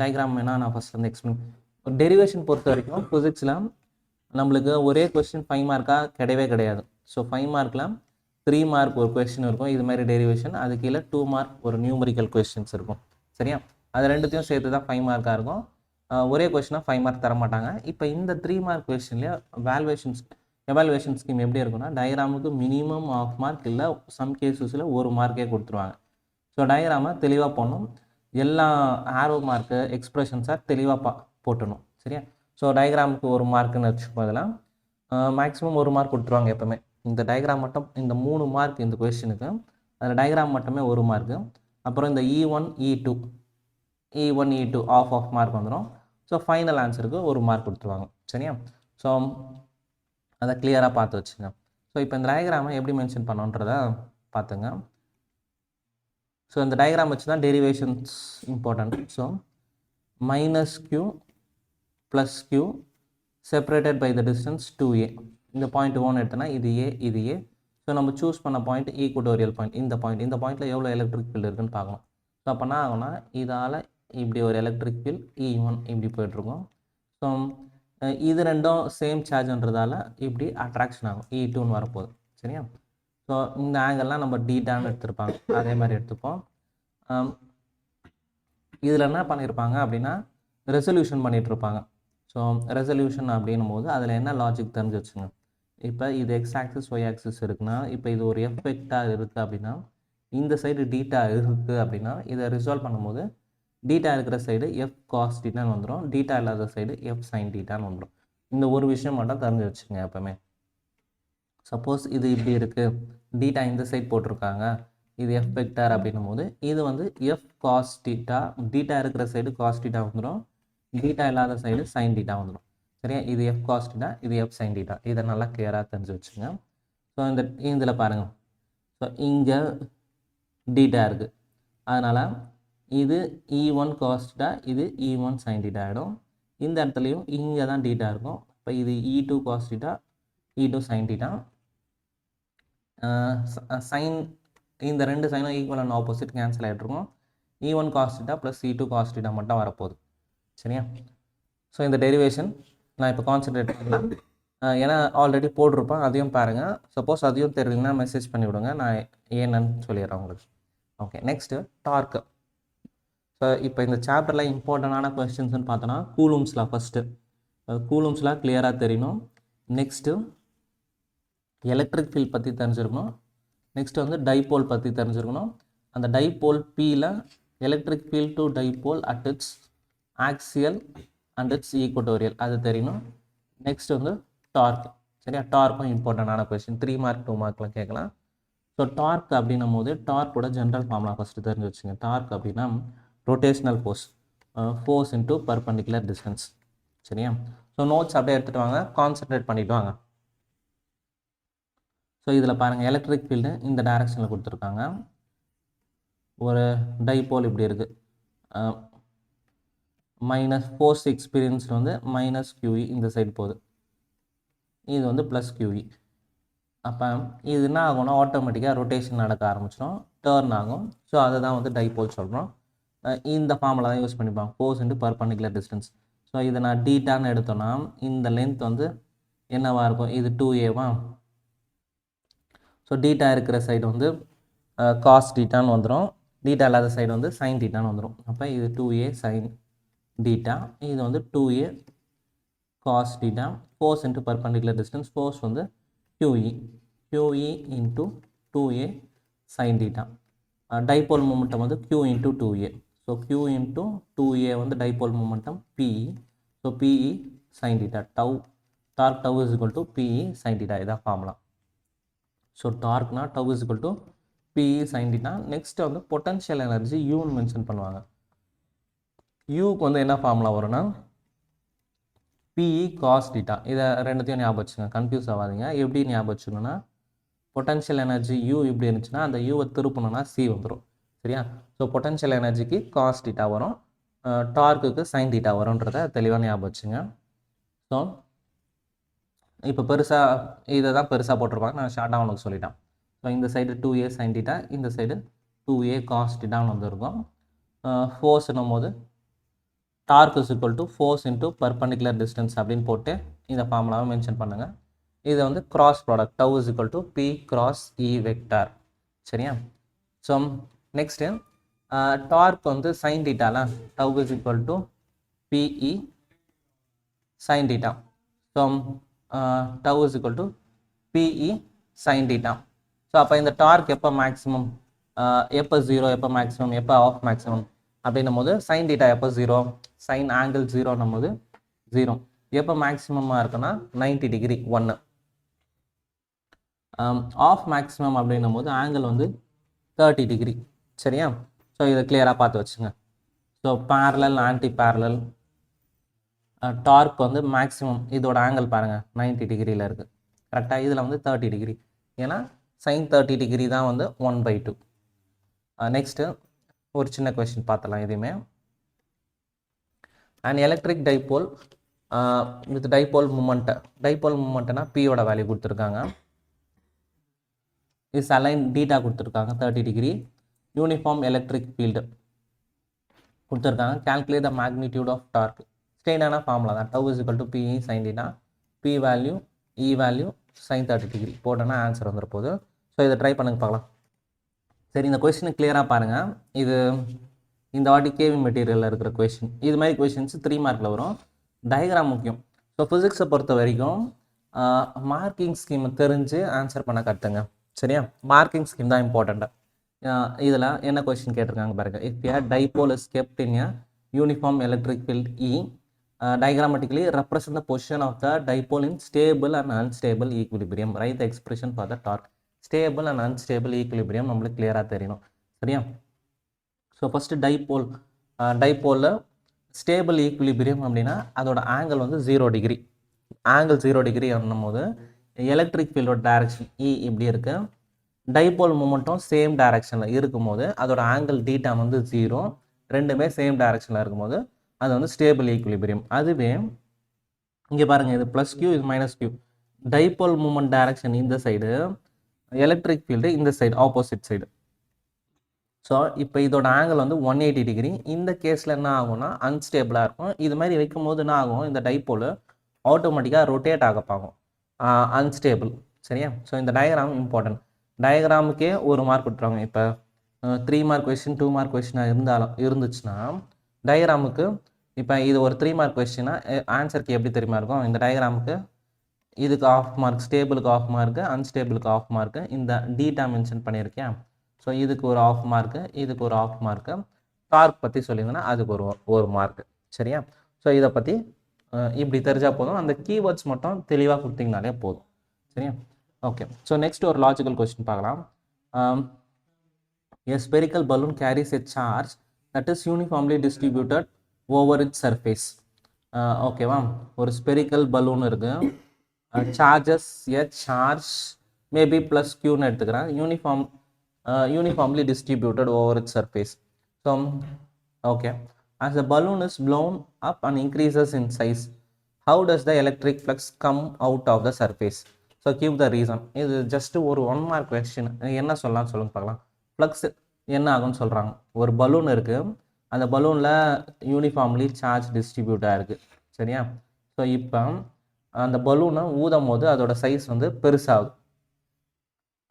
டயக்ராம் வேணால் நான் ஃபஸ்ட் வந்து எக்ஸ்பிளைன். டெரிவேஷன் பொறுத்த வரைக்கும் ஃபிசிக்ஸில் நம்மளுக்கு ஒரே கொஸ்டின் 5 மார்க்காக கிடையாது. ஸோ 5 மார்க்கில் 3 மார்க் ஒரு கொஸ்டின் இருக்கும், இது மாதிரி டெரிவேஷன். அது கீழே 2 மார்க் ஒரு நியூமரிக்கல் கொஸ்டின்ஸ் இருக்கும். சரியா? அது ரெண்டுத்தையும் சேர்த்து தான் 5 மார்க்காக இருக்கும். ஒரே கொஸ்டினாக 5 மார்க் தர மாட்டாங்க. இப்போ இந்த 3 மார்க் கொஸ்டின்லேயே எவாலுவேஷன் ஸ்கீம் எப்படி இருக்குன்னா, டயக்ராமுக்கு மினிமம் ½ மார்க், இல்லை சம் கேசஸில் 1 மார்க்கே கொடுத்துருவாங்க. ஸோ டயக்ராமை தெளிவாக போடணும், எல்லா ஆரோ மார்க்கு எக்ஸ்ப்ரெஷன்ஸாக தெளிவாக போட்டணும். சரியா? ஸோ டயக்ராமுக்கு 1 மார்க்குன்னு வச்சுப்போதெல்லாம் மேக்ஸிமம் 1 மார்க் கொடுத்துருவாங்க எப்போவுமே. இந்த டயக்ராம் மட்டும் இந்த 3 மார்க் இந்த கொஸ்டினுக்கு, அதில் டயக்ராம் மட்டுமே 1 மார்க்கு. அப்புறம் இந்த E1 E2 ½ மார்க் வந்துடும். ஸோ ஃபைனல் ஆன்சருக்கு 1 மார்க் கொடுத்துருவாங்க. சரியா? ஸோ அதை கிளியராக பார்த்து வச்சுங்க. ஸோ இப்போ இந்த டயக்ராமை எப்படி மென்ஷன் பண்ணோன்றதை பார்த்துங்க. ஸோ இந்த டயக்ராம் வச்சு தான் derivations important. So -Q + Q separated by the distance 2A. இந்த பாயிண்ட் 1 எடுத்தோன்னா இது A. ஸோ நம்ம சூஸ் பண்ண பாயிண்ட் ஈக்குவட்டோரியல் பாயிண்ட். இந்த பாயிண்ட்டில் எவ்வளோ எலக்ட்ரிக் ஃபீல்டு இருக்குன்னு பார்க்கணும். ஸோ அப்போ என்ன ஆகும்னா, இதால் இப்படி ஒரு எலக்ட்ரிக் ஃபீல்டு E1 இப்படி போய்ட்டுருக்கும். ஸோ இது ரெண்டும் சேம் சார்ஜ்ன்றதால இப்படி அட்ராக்ஷன் ஆகும், E2ன்னு வரப்போகுது. சரியா? ஸோ இந்த ஆங்கிள்லாம் நம்ம டீட்டான்னு எடுத்துருப்பாங்க, அதே மாதிரி எடுத்துப்போம். இதில் என்ன பண்ணியிருப்பாங்க அப்படின்னா ரெசல்யூஷன் பண்ணிகிட்ருப்பாங்க. ஸோ ரெசல்யூஷன் அப்படின்னும் போது அதில் என்ன லாஜிக் தெரிஞ்சு வச்சுங்க. இப்போ இது எக்ஸ் ஆக்சிஸ் ஒய் ஆக்சிஸ் இருக்குன்னா, இப்போ இது ஒரு எஃப் வெக்டார் இருக்குது அப்படின்னா, இந்த சைடு டீட்டா இருக்குது அப்படின்னா, இதை ரிசால்வ் பண்ணும்போது டீட்டா இருக்கிற சைடு எஃப் காஸ் டீட்டான்னு வந்துடும், டீட்டா இல்லாத சைடு எஃப் சைன் டீட்டான்னு வந்துடும். இந்த ஒரு விஷயம் மட்டும் தெரிஞ்சு வச்சுங்க எப்போவுமே. சப்போஸ் இது இப்படி இருக்குது, டீட்டா இந்த சைட் போட்டிருக்காங்க, இது எஃப் வெக்டார் அப்படின்னும் போது இது வந்து எஃப் காஸ் டீட்டா, டீட்டா இருக்கிற சைடு காஸ் டீட்டா வந்துடும், டீட்டா இல்லாத சைடு சைன் டீட்டா வந்துடும். சரியா? இது எஃப் காஸ் டீட்டா, இது எஃப் சைன் டீட்டா. இதை நல்லா கிளியராக தெரிஞ்சு வச்சுங்க. ஸோ இதில் பாருங்கள். ஸோ இங்கே டீட்டா இருக்குது. அதனால் இது E1 cos theta, இது E1 sin theta ஆகிடும். இந்த இடத்துலையும் இங்கே தான் டீட்டா இருக்கும். இப்போ இது E2 cos theta, E2 sin theta. Sine இந்த ரெண்டு சைனும் ஈக்குவல் அண்ட் ஆப்போசிட் கேன்சல் ஆகிட்ருக்கும். E1 cos theta plus E2 cos theta மட்டும் வரப்போகுது. சரியா? ஸோ இந்த டெரிவேஷன் நான் இப்போ கான்சன்ட்ரேட் பண்ணலாம். ஏன்னா ஆல்ரெடி போட்டிருப்பேன், அதையும் பாருங்கள். சப்போஸ் அதையும் தெரியலன்னா மெசேஜ் பண்ணி விடுங்க, நான் ஏன்னு சொல்லிடுறேன் உங்களுக்கு. Okay, next torque. ஸோ இப்போ இந்த சாப்டரில் இம்பார்ட்டண்டான கொஸ்டின்ஸ்னு பார்த்தோன்னா கூலூம்ஸ்லாம் ஃபஸ்ட்டு கூலூம்ஸ்லாம் கிளியராக தெரியணும். நெக்ஸ்ட்டு எலக்ட்ரிக் ஃபீல்ட் பற்றி தெரிஞ்சிருக்கணும். நெக்ஸ்ட்டு வந்து டைபோல் பற்றி தெரிஞ்சிருக்கணும். அந்த டைபோல் பியில் electric field to dipole at its axial and it's equatorial அது தெரியணும். நெக்ஸ்ட் வந்து டார்க். சரியா? டார்க்கும் இம்பார்ட்டண்டான கொஸ்டின், 3 மார்க் 2 மார்க்கில் கேட்கலாம். ஸோ டார்க் அப்படின்னும் போது டார்க்கோட ஜென்ரல் ஃபார்முலா ஃபஸ்ட்டு தெரிஞ்சு வச்சுங்க. டார்க் அப்படின்னா rotational force, force into perpendicular distance. சரியா? ஸோ நோட்ஸ் அப்படியே எடுத்துகிட்டு வாங்க, கான்சன்ட்ரேட் பண்ணிவிட்டு வாங்க. ஸோ இதில் பாருங்கள், எலக்ட்ரிக் ஃபீல்டு இந்த டைரக்ஷனில் கொடுத்துருக்காங்க. ஒரு டைபோல் இப்படி இருக்குது, மைனஸ் ஃபோர்ஸ் எக்ஸ்பீரியன்ஸ் வந்து மைனஸ் QE இந்த சைடு போகுது, இது வந்து ப்ளஸ் QE. அப்போ இது என்ன ஆகும்னா ஆட்டோமேட்டிக்காக ரொட்டேஷன் நடக்க ஆரம்பிச்சிடும், டேர்ன் ஆகும். ஸோ அதை தான் வந்து டைபோல் சொல்கிறோம். இந்த ஃபார்முலா தான் யூஸ் பண்ணிப்பாங்க, force into perpendicular distance. So இதை நான் டீட்டான்னு எடுத்தோன்னா இந்த லென்த் வந்து என்னவாக இருக்கும், இது 2a. ஸோ டீட்டா இருக்கிற சைடு வந்து காஸ் டீட்டான்னு வந்துடும், டீட்டா இல்லாத சைடு வந்து சைன் டீட்டான்னு வந்துடும். அப்போ இது 2a சைன் டீட்டா, இது வந்து 2a cos theta. Force into perpendicular distance, force வந்து QE into 2a sin theta. Dipole momentum வந்து Q into 2a. So Q into 2a வந்து dipole momentum PE. So PE sin theta. Torque tau is equal to PE sin theta. இதான் formula. So டார்க்னா tau is equal to PE sin theta. Next வந்து potential energy யூன்னு mention பண்ணுவாங்க. யூக்கு வந்து என்ன formula வரும்னா PE cos theta. இதை ரெண்டுத்தையும் ஞாபகம் வச்சுங்க, கன்ஃபியூஸ் ஆகாதீங்க. எப்படி ஞாபகம் வச்சுக்கணுன்னா, பொட்டன்ஷியல் எனர்ஜி U இப்படி இருந்துச்சுன்னா அந்த யூவை திருப்பணும்னா C வந்துடும். சரியா? ஸோ பொட்டன்ஷியல் எனர்ஜிக்கு cos theta வரும், டார்க்குக்கு sin theta வரும்ன்றதை தெளிவாக ஞாபகம் வச்சுங்க. ஸோ இப்போ பெருசாக இதை தான் பெருசாக போட்டிருப்பாங்க, நான் ஷார்ட்டாக உனக்கு சொல்லிட்டேன். ஸோ இந்த சைடு 2a sin theta, இந்த சைடு 2a cos thetaன்னு வந்துருக்கும். ஃபோர்ஸ்னும் போது torque is equal to force into perpendicular distance அப்படின்னு போட்டு இந்த ஃபார்முலாவை மென்ஷன் பண்ணுங்கள். இதை வந்து cross product, tau is equal to P cross E vector. சரியா? ஸோ நெக்ஸ்ட்டு டார்க் வந்து சைன் டீட்டால, tau is equal to PE sine theta. So tau is equal to PE sine theta. So அப்போ இந்த dark எப்போ maximum, எப்போ 0, எப்போ maximum, எப்போ of maximum அப்படின்னும் போது சைன் டீட்டா எப்போ 0, சைன் ஆங்கிள் 0ன்னும் போது 0. எப்போ மேக்ஸிமமாக இருக்குன்னா 90 டிகிரி 1. ஆஃப் மேக்ஸிமம் அப்படின்னும் போது ஆங்கிள் வந்து 30 டிகிரி. சரியா? ஸோ இதை கிளியராக பார்த்து வச்சுங்க. So parallel anti parallel torque வந்து மேக்ஸிமம், இதோட ஆங்கிள் பாருங்கள் 90 டிகிரியில் இருக்குது. கரெக்டாக? இதில் வந்து 30 டிகிரி, ஏன்னா சைன் 30 டிகிரி தான் வந்து 1/2. நெக்ஸ்ட்டு ஒரு சின்ன கொஸ்டின் பார்த்தலாம். இதுவுமே and electric dipole with dipole மூமெண்ட்னா பியோட வேல்யூ கொடுத்துருக்காங்க. இஸ் அலைன் டீட்டா கொடுத்துருக்காங்க 30 டிகிரி. யூனிஃபார்ம் எலக்ட்ரிக் ஃபீல்டு கொடுத்துருக்காங்க. Calculate the magnitude of torque. ஸ்ட்ரெயினான ஃபார்முலா தான், tau is equal to PE sin theta. P value E value sine 30 degree போட்டோன்னா answer வந்துட போகுது. ஸோ இதை ட்ரை பண்ணுங்க பார்க்கலாம். சரி, இந்த கொஸ்டினை கிளியராக பாருங்கள். இது இந்த வாட்டி கேவி மெட்டீரியலில் இருக்கிற கொஸ்டின். இது மாதிரி கொஸ்டின்ஸ் 3 மார்க்கில் வரும். டயக்ராம் முக்கியம். ஸோ ஃபிசிக்ஸை பொறுத்த வரைக்கும் மார்க்கிங் ஸ்கீம் தெரிஞ்சு ஆன்சர் பண்ண கற்றுங்க. சரியா? மார்க்கிங் ஸ்கீம் தான் இம்பார்ட்டண்ட்டாக. இதில் என்ன கொஸ்டின் கேட்டிருக்காங்க பாருங்கள். If A dipole is kept in A uniform electric field E, diagrammatically represent the position of the dipole in stable and unstable equilibrium. Write the expression for the torque. Stable and unstable equilibrium நம்மளுக்கு கிளியராக தெரியணும். சரியா? So first டைபோலில் stable equilibrium அப்படின்னா அதோட angle வந்து 0 degree. Angle 0 degree அப்படின்னும் போது electric ஃபீல்டோட direction E இப்படி இருக்குது. டைபோல் மூமெண்ட்டும் சேம் டைரக்ஷனில் இருக்கும்போது அதோட ஆங்கிள் டீட்டா வந்து 0, ரெண்டுமே சேம் டைரக்ஷனில் இருக்கும்போது அது வந்து ஸ்டேபிள் ஈக்குலிபிரியம். அதுவே இங்கே பாருங்கள், இது ப்ளஸ் கியூ, இது minus q. Dipole moment direction இந்த சைடு, எலக்ட்ரிக் ஃபீல்டு இந்த சைடு, ஆப்போசிட் சைடு. ஸோ இப்போ இதோட ஆங்கிள் வந்து 180 டிகிரி. இந்த கேஸில் என்ன ஆகும்னா அன்ஸ்டேபிளாக இருக்கும். இது மாதிரி வைக்கும்போது என்ன ஆகும், இந்த டைபோல் ஆட்டோமேட்டிக்காக ரொட்டேட் ஆகப்பாகும், அன்ஸ்டேபிள். சரியா? ஸோ இந்த டயக்ராம் இம்பார்ட்டன்ட். டயக்ராமுக்கே ஒரு மார்க் விட்டுருவாங்க. இப்போ 3 மார்க் கொஸ்டின், 2 மார்க் கொஸ்டினாக இருந்துச்சுன்னா டயக்ராமுக்கு, இப்போ இது ஒரு 3 மார்க் கொஸ்டினா ஆன்சருக்கு எப்படி தெரியுமா இருக்கும், இந்த டயக்ராமுக்கு இதுக்கு ஆஃப் மார்க், ஸ்டேபிளுக்கு ஆஃப் மார்க்கு, அன்ஸ்டேபிளுக்கு ஆஃப் மார்க்கு, இந்த டீட்டா மென்ஷன் பண்ணியிருக்கேன். ஸோ இதுக்கு ஒரு ஆஃப் மார்க்கு, இதுக்கு ஒரு ஆஃப் மார்க்கு. டார்க் பற்றி சொல்லியிருந்தேன்னா அதுக்கு ஒரு மார்க்கு. சரியா? ஸோ இதை பற்றி இப்படி தெரிஞ்சால் போதும். அந்த கீவேர்ட்ஸ் மட்டும் தெளிவாக கொடுத்தீங்கனாலே போதும். சரியா? ஓகே. ஸோ நெக்ஸ்ட் ஒரு லாஜிக்கல் கொஸ்டின் பார்க்கலாம். A spherical balloon carries a charge that is uniformly distributed over its surface. ஓகேவா? ஒரு ஸ்பெரிக்கல் பலூன் இருக்கு, சார்ஜஸ் ஏ சார்ஜ் மேபி ப்ளஸ் கியூன்னு எடுத்துக்கிறேன், uniformly distributed over its surface. So okay, as the balloon is blown up and increases in size, how does the electric flux come out of the surface? So give the reason. இது just ஒரு 1 mark question. என்ன சொல்லலாம் சொல்லுங்க பார்க்கலாம். Flux என்ன ஆகும்னு சொல்கிறாங்க. ஒரு பலூன் இருக்குது, அந்த பலூனில் யூனிஃபார்ம்லி சார்ஜ் டிஸ்ட்ரிபியூட் ஆகிருக்கு. சரியா? ஸோ இப்போ அந்த பலூனை ஊதும் போது அதோட சைஸ் வந்து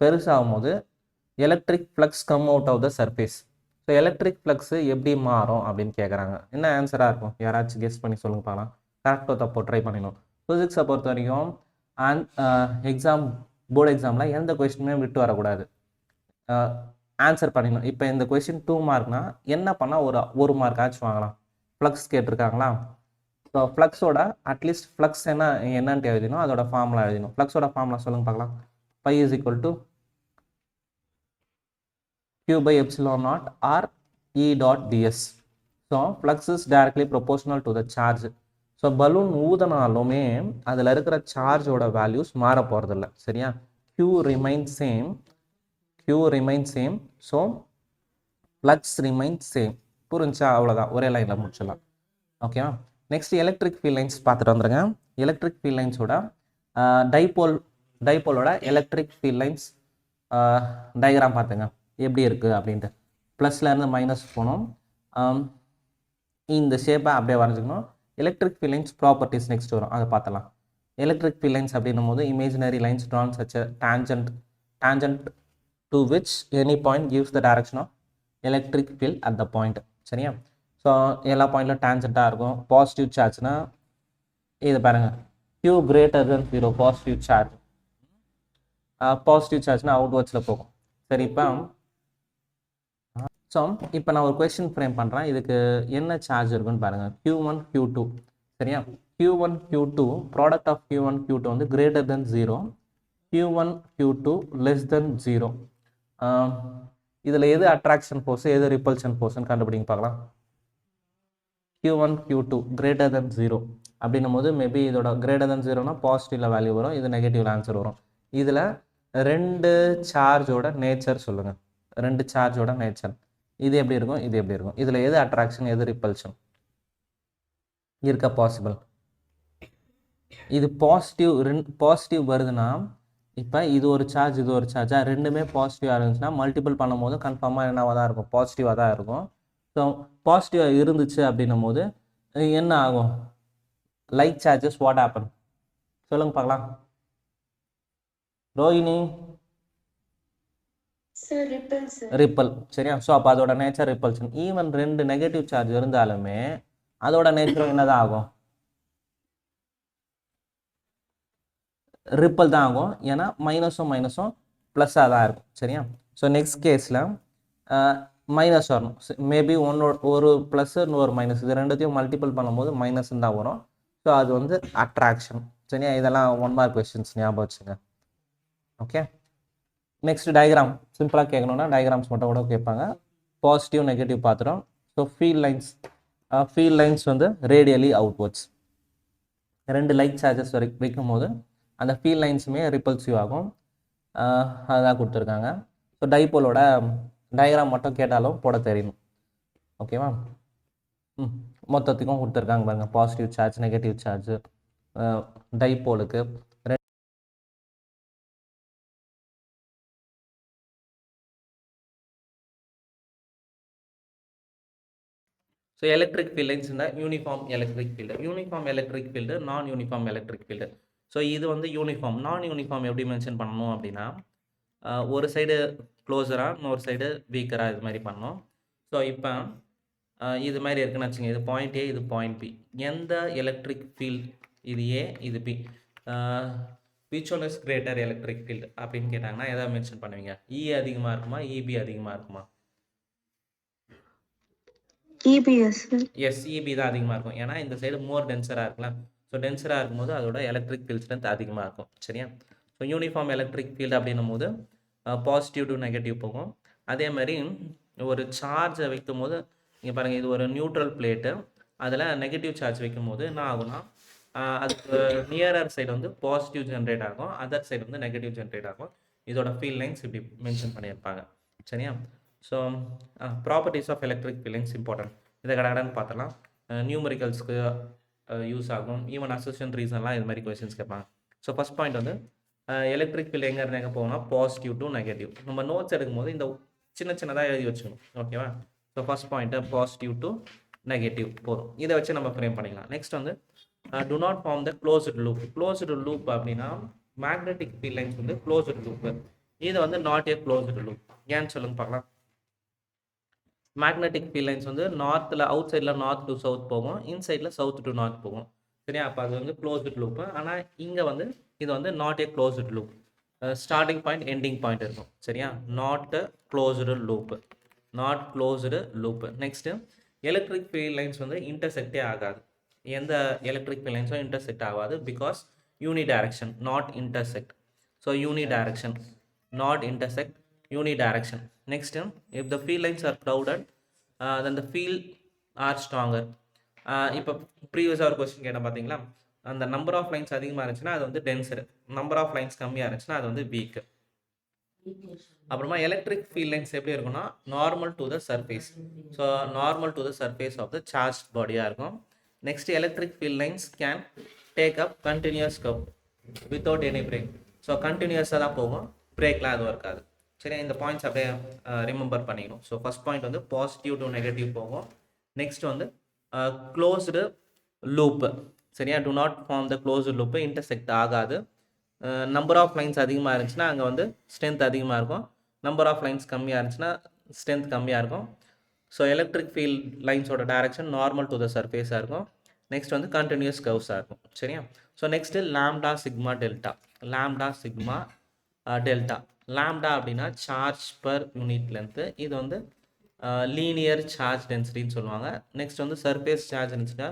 பெருசாகும் போது electric flux come out of the surface. So electric flux எப்படி மாறும் அப்படின்னு கேட்குறாங்க. என்ன ஆன்சராக இருக்கும், யாராச்சும் கெஸ் பண்ணி சொல்லுங்க பார்க்கலாம். கரெக்டாக தப்போ ட்ரை பண்ணிடணும். ஃபிசிக்ஸை பொறுத்த வரைக்கும் போர்டு எக்ஸாமில் எந்த கொஸ்டினுமே விட்டு வரக்கூடாது, ஆன்சர் பண்ணிடணும். இப்போ இந்த கொஸ்டின் 2 மார்க்னா என்ன பண்ணால் ஒரு மார்க் ஆச்சும் வாங்கலாம். ஃப்ளக்ஸ் கேட்டிருக்காங்களா? ஸோ ஃப்ளக்ஸோட அட்லீஸ்ட் ஃப்ளக்ஸ் என்னன்ட்டு எழுதினோம், அதோட ஃபார்முலா எழுதினோம். ஃப்ளக்ஸோட ஃபார்முலா சொல்லுங்க பார்க்கலாம். Phi is equal to Q by epsilon naught or E dot ds. So flux is directly proportional to the charge. So balloon ஊதனாலுமே அதில் இருக்கிற சார்ஜோட வேல்யூஸ் மாற போகிறதில்ல. சரியா? Q remains same. So flux remains same. புரிஞ்சா? அவ்வளோதான், ஒரே லைனில் முடிச்சிடலாம். ஓகேவா? நெக்ஸ்ட் எலக்ட்ரிக் ஃபீல்ட் லைன்ஸ் பார்த்துட்டு வந்துருங்க. எலக்ட்ரிக் ஃபீல்ட் லைன்ஸோட டைபோலோட எலக்ட்ரிக் ஃபீல்ட் லைன்ஸ் டயக்ராம் பார்த்துங்க எப்படி இருக்குது அப்படின்ட்டு. ப்ளஸ்லேருந்து மைனஸ் போகணும், இந்த ஷேப்பை அப்படியே வரைஞ்சிக்கணும். Electric field lines properties next வரும், அதை பார்த்தலாம். எலக்ட்ரிக் ஃபீல்ட் லைன்ஸ் அப்படின்னும் போது imaginary lines drawn such tangent to which any point gives the direction of electric field at the point. சரியா? ஸோ எல்லா பாயிண்ட்ல டேஞ்சண்ட்டாக இருக்கும். பாசிட்டிவ் சார்ஜ்னா இது பாருங்க, Q greater than 0 positive charge. Positive சார்ஜ்னா அவுட்வர்ட்ஸில் போகும். சரி, இப்போ நான் ஒரு கொஸ்டின் ஃப்ரேம் பண்ணுறேன். இதுக்கு என்ன சார்ஜ் இருக்குன்னு பாருங்கள். Q1 Q2. சரியா? Q1 Q2 product of Q1 Q2 வந்து greater than 0, Q1 Q2 less than 0. இதில் எது அட்ராக்ஷன் ஃபோர்ஸ், எது ரிப்பல்ஷன் ஃபோர்ஸ்ன்னு கண்டுபிடிங்க பார்க்கலாம். Q1 Q2 கிரேட்டர் தென் 0 அப்படின்னும் போது மேபி இதோட கிரேட்டர் தென் 0னா பாசிட்டிவ்ல வேல்யூ வரும், இது நெகட்டிவ்ல ஆன்சர் வரும். இதில் 2 சார்ஜோட நேச்சர் சொல்லுங்கள். 2 சார்ஜோட நேச்சர் இது எப்படி இருக்கும், இது எப்படி இருக்கும், இதில் எது அட்ராக்ஷன் எது ரிப்பல்ஷன் இருக்க பாசிபிள்? இது பாசிட்டிவ் வருதுன்னா, இப்போ இது ஒரு சார்ஜ் இது ஒரு சார்ஜா, ரெண்டுமே பாசிட்டிவாக இருந்துச்சுன்னா மல்டிபிள் பண்ணும் போது கன்ஃபார்மாக என்னவாக தான் இருக்கும், பாசிட்டிவாக தான் இருக்கும். ஸோ பாசிட்டிவாக இருந்துச்சு அப்படின்னும் போது என்ன ஆகும், லைக் சார்ஜஸ் வாட் ஹேப்பன் சொல்லுங்க பார்க்கலாம். ரோஹிணி, ரிப்பல். சரியா? ஸோ அப்போ அதோட nature repulsion. Even 2 negative charge இருந்தாலுமே அதோட நேச்சர் என்னதான் ஆகும், ரிப்பல் தான் ஆகும். ஏன்னா மைனஸும் ப்ளஸ்ஸாக தான் இருக்கும். சரியா? ஸோ நெக்ஸ்ட் கேஸில் மைனஸ் வரணும். மேபி ஒரு ப்ளஸ் ஒரு மைனஸ், இது ரெண்டுத்தையும் மல்டிபிள் பண்ணும்போது மைனஸ் தான் வரும். ஸோ அது வந்து அட்ராக்ஷன். சரியா? இதெல்லாம் 1 மார்க் கொஸ்டின்ஸ் ஞாபகம் வச்சுங்க. ஓகே. நெக்ஸ்ட் டயக்ராம் சிம்பிளாக கேட்கணுன்னா டயக்ராம்ஸ் மட்டும் கூட கேட்பாங்க. பாசிட்டிவ் நெகட்டிவ் பார்த்துடும். ஸோ ஃபீல்ட் லைன்ஸ் வந்து ரேடியலி அவுட்வர்ட்ஸ். 2 லைக் சார்ஜஸ் வைக்கும் போது அந்த ஃபீல்ட் லைன்ஸுமே ரிப்பல்சிவ் ஆகும். அதுதான் கொடுத்துருக்காங்க. ஸோ டைபோலோட டயக்ராம் மட்டும் கேட்டாலும் போட தெரியணும். ஓகேவா? மொத்தத்துக்கும் கொடுத்துருக்காங்க பாருங்கள், பாசிட்டிவ் சார்ஜ், நெகட்டிவ் சார்ஜ் டைபோலுக்கு. ஸோ எலக்ட்ரிக் ஃபீல்ட் லைன்ஸ் இந்த uniform electric field, uniform electric field, non uniform electric field. So இது வந்து யூனிஃபார்ம். நான் யூனிஃபார்ம் எப்படி மென்ஷன் பண்ணணும் அப்படின்னா, ஒரு சைடு க்ளோஸராக, இன்னொரு சைடு வீக்கராக, இது மாதிரி பண்ணணும். ஸோ இப்போ இது மாதிரி இருக்குன்னு வச்சுங்க, இது பாயிண்ட் ஏ, இது பாயிண்ட் பி. எந்த எலக்ட்ரிக் ஃபீல்ட், இது ஏ, இது B, which one is greater electric field அப்படின்னு கேட்டாங்கன்னா எதாவது மென்ஷன் பண்ணுவீங்க? இ அதிகமாக இருக்குமா, இபி அதிகமாக இருக்குமா? EBS. எஸ், இபி தான் அதிகமாக இருக்கும். ஏன்னா இந்த சைடு மோர் டென்சராக இருக்கலாம். ஸோ டென்சராக இருக்கும்போது அதோட எலக்ட்ரிக் ஃபீல்ட் ஸ்ட்ரென்த் அதிகமாக இருக்கும். சரியா? ஸோ யூனிஃபார்ம் எலக்ட்ரிக் ஃபீல்டு அப்படின்னும் போது பாசிட்டிவ் டு நெகட்டிவ் போகும். அதே மாதிரி ஒரு சார்ஜை வைக்கும் போது இங்கே பாருங்கள், இது ஒரு நியூட்ரல் பிளேட்டு, அதில் நெகட்டிவ் சார்ஜ் வைக்கும் போது என்ன ஆகும்னா, அதுக்கு நியரர் சைடு வந்து பாசிட்டிவ் ஜென்ரேட் ஆகும், அதர் சைடு வந்து நெகட்டிவ் ஜென்ரேட் ஆகும். இதோட ஃபீல்ட் லைன்ஸ் இப்படி மென்ஷன் பண்ணியிருப்பாங்க. சரியா? So properties of electric field lines important. இதை கடகடன்னு பார்த்தலாம். நியூமரிக்கல்ஸ்க்கு யூஸ் ஆகும். ஈவன் அசோசியேஷன் ரீசன்லாம் இது மாதிரி கொஸ்டின்ஸ் கேட்பாங்க. ஸோ ஃபஸ்ட் பாயிண்ட் வந்து எலக்ட்ரிக் ஃபீல்டு எங்கே எங்கே போகணும்னா பாசிட்டிவ் டு நெகட்டிவ். நம்ம நோட்ஸ் எடுக்கும்போது இந்த சின்னதாக எழுதி வச்சுக்கணும். ஓகேவா? So first point positive to negative போதும். இதை வச்சு நம்ம ஃப்ரேம் பண்ணிக்கலாம். நெக்ஸ்ட் வந்து do not form the closed loop. Closed loop அப்படின்னா மேக்னெட்டிக் ஃபீல்ட் லைன்ஸ் வந்து க்ளோஸ்டு லூப். இது வந்து நாட் ஏ க்ளோஸ்டு லூப். ஏன்னு சொல்லுங்க பார்க்கலாம். மேக்னெட்டிக் ஃபீல்ட் லைன்ஸ் வந்து நார்த்தில், அவுட் சைடில் நார்த் டு சவுத் போகும், இன்சைடில் சவுத் டு நார்த் போகும். சரியா? அப்போ அது வந்து க்ளோஸ்டு லூப்பு. ஆனால் இங்கே வந்து இது வந்து not a closed loop. Starting point, ending point இருக்கும். சரியா? Not closed loop, not closed loop. Next electric field lines வந்து இன்டர்செக்டே ஆகாது. எந்த எலக்ட்ரிக் ஃபீல்ட் லைன்ஸும் இன்டர்செக்ட் ஆகாது. Because uni direction, not intersect. So uni direction, not intersect, unidirection. Next, if the field lines are crowded, then the field are stronger. இப்போ ப்ரீவியஸாக ஒரு question கேட்டால் பார்த்தீங்களா, அந்த நம்பர் ஆஃப் லைன்ஸ் அதிகமாக இருந்துச்சுன்னா அது வந்து டென்சர், நம்பர் ஆஃப் லைன்ஸ் கம்மியாக இருந்துச்சுன்னா அது வந்து வீக். அப்புறமா எலக்ட்ரிக் ஃபீல்ட் லைன்ஸ் எப்படி இருக்கும்னா normal to the surface. So normal to the surface of the charge பாடியாக இருக்கும். Next electric field lines can take up continuous curve without any break. So கண்டினியூஸாக தான் போகும், பிரேக்லாம் எதுவும் இருக்காது. சரி, இந்த பாயிண்ட்ஸ் அப்படியே ரிமெம்பர் பண்ணிக்கணும். ஸோ ஃபஸ்ட் பாயிண்ட் வந்து பாசிட்டிவ் டு நெகட்டிவ் போகும். நெக்ஸ்ட் வந்து க்ளோஸ்டு லூப்பு. சரியா? Do not form the closed loop, intersect ஆகாது. நம்பர் ஆஃப் லைன்ஸ் அதிகமாக இருந்துச்சுன்னா அங்கே வந்து ஸ்ட்ரென்த் அதிகமாக இருக்கும், நம்பர் ஆஃப் லைன்ஸ் கம்மியாக இருந்துச்சுன்னா ஸ்ட்ரென்த் கம்மியாக இருக்கும். ஸோ எலக்ட்ரிக் ஃபீல்ட் லைன்ஸோட டைரக்ஷன் நார்மல் டு த சர்ஃபேஸாக இருக்கும். நெக்ஸ்ட் வந்து கண்டினியூஸ் கர்வ்ஸாக இருக்கும். சரியா? So next lambda sigma delta. Lambda sigma delta. Lambda அப்படின்னா சார்ஜ் பர் யூனிட் லென்த்து. இது வந்து லீனியர் சார்ஜ் டென்சிட்டின்னு சொல்லுவாங்க. நெக்ஸ்ட் வந்து சர்ஃபேஸ் சார்ஜ் இருந்துச்சுன்னா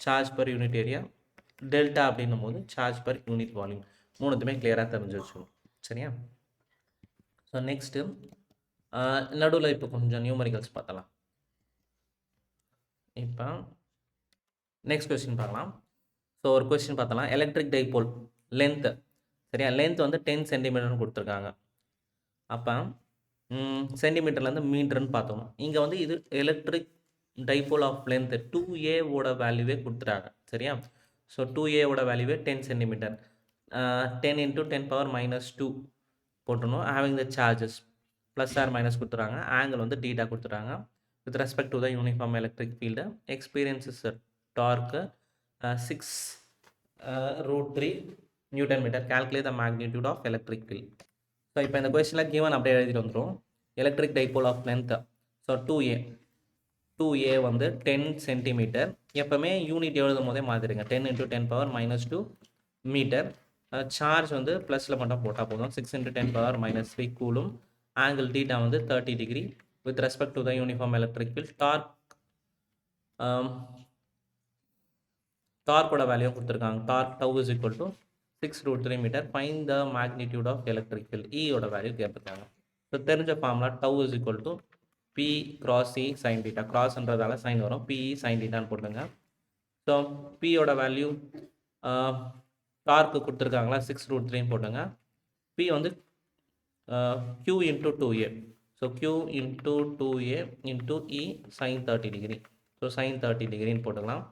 charge per unit area. Delta அப்படின்னும் போது சார்ஜ் பர் யூனிட் வால்யூம். மூணுத்துமே கிளியராக தெரிஞ்சு வச்சுக்கணும். சரியா? ஸோ நெக்ஸ்ட்டு நடுவில் இப்போ கொஞ்சம் நியூமரிக்கல்ஸ் பார்த்தலாம். இப்போ நெக்ஸ்ட் கொஸ்டின் பார்க்கலாம். ஸோ ஒரு கொஸ்டின் பார்த்தலாம். Electric dipole length. சரியா? லென்த் வந்து 10 சென்டிமீட்டர்னு கொடுத்துருக்காங்க. அப்போ சென்டிமீட்டர்லேருந்து மீட்டர்னு பார்த்தோம். இங்கே வந்து இது electric dipole of length 2A ஓட வேல்யூவே கொடுத்துட்டாங்க. சரியா? ஸோ 2A ஓட வேல்யூவே 10 சென்டிமீட்டர். 10 × 10⁻⁻2 போட்டணும். Having the charges plus or minus கொடுத்துறாங்க. ஆங்கிள் வந்து டீட்டா கொடுத்துட்டாங்க. With respect to the uniform electric field, experiences torque 6√3 newton metre. Calculate the magnitude of electric field. So இப்போ இந்த கொஸ்டினில் கிவன் அப்படியே எழுதிட்டு வந்துடும். Electric dipole of length. So 2A வந்து 10 சென்டிமீட்டர். எப்போவுமே யூனிட் எழுதும் போதே மாதிரிங்க, 10 × 10⁻⁻2 மீட்டர். சார்ஜ் வந்து ப்ளஸில் மட்டும் போட்டால் போதும். 6 × 10⁻³ கூலும். ஆங்கிள் டீட்டா வந்து 30 degree. With respect to the uniform electric field. டார்க்கோட வேல்யூ கொடுத்துருக்காங்க. Torque tau is equal to 6√3 metre. Find the magnitude of electric field. ஈயோட வேல்யூ கேட்டிருக்காங்க. ஸோ தெரிஞ்ச formula tau is equal to P × E sin θ. கிராஸ்ன்றதால sine வரும். PE sin θன்னு போட்டுங்க. So பியோட வேல்யூ டார்க்கு கொடுத்துருக்காங்களா 6√3 போட்டுங்க. P வந்து q into 2a. So q into 2a into e sin 30 degree. So sin 30 degree ன்னு போட்டுக்கலாம்.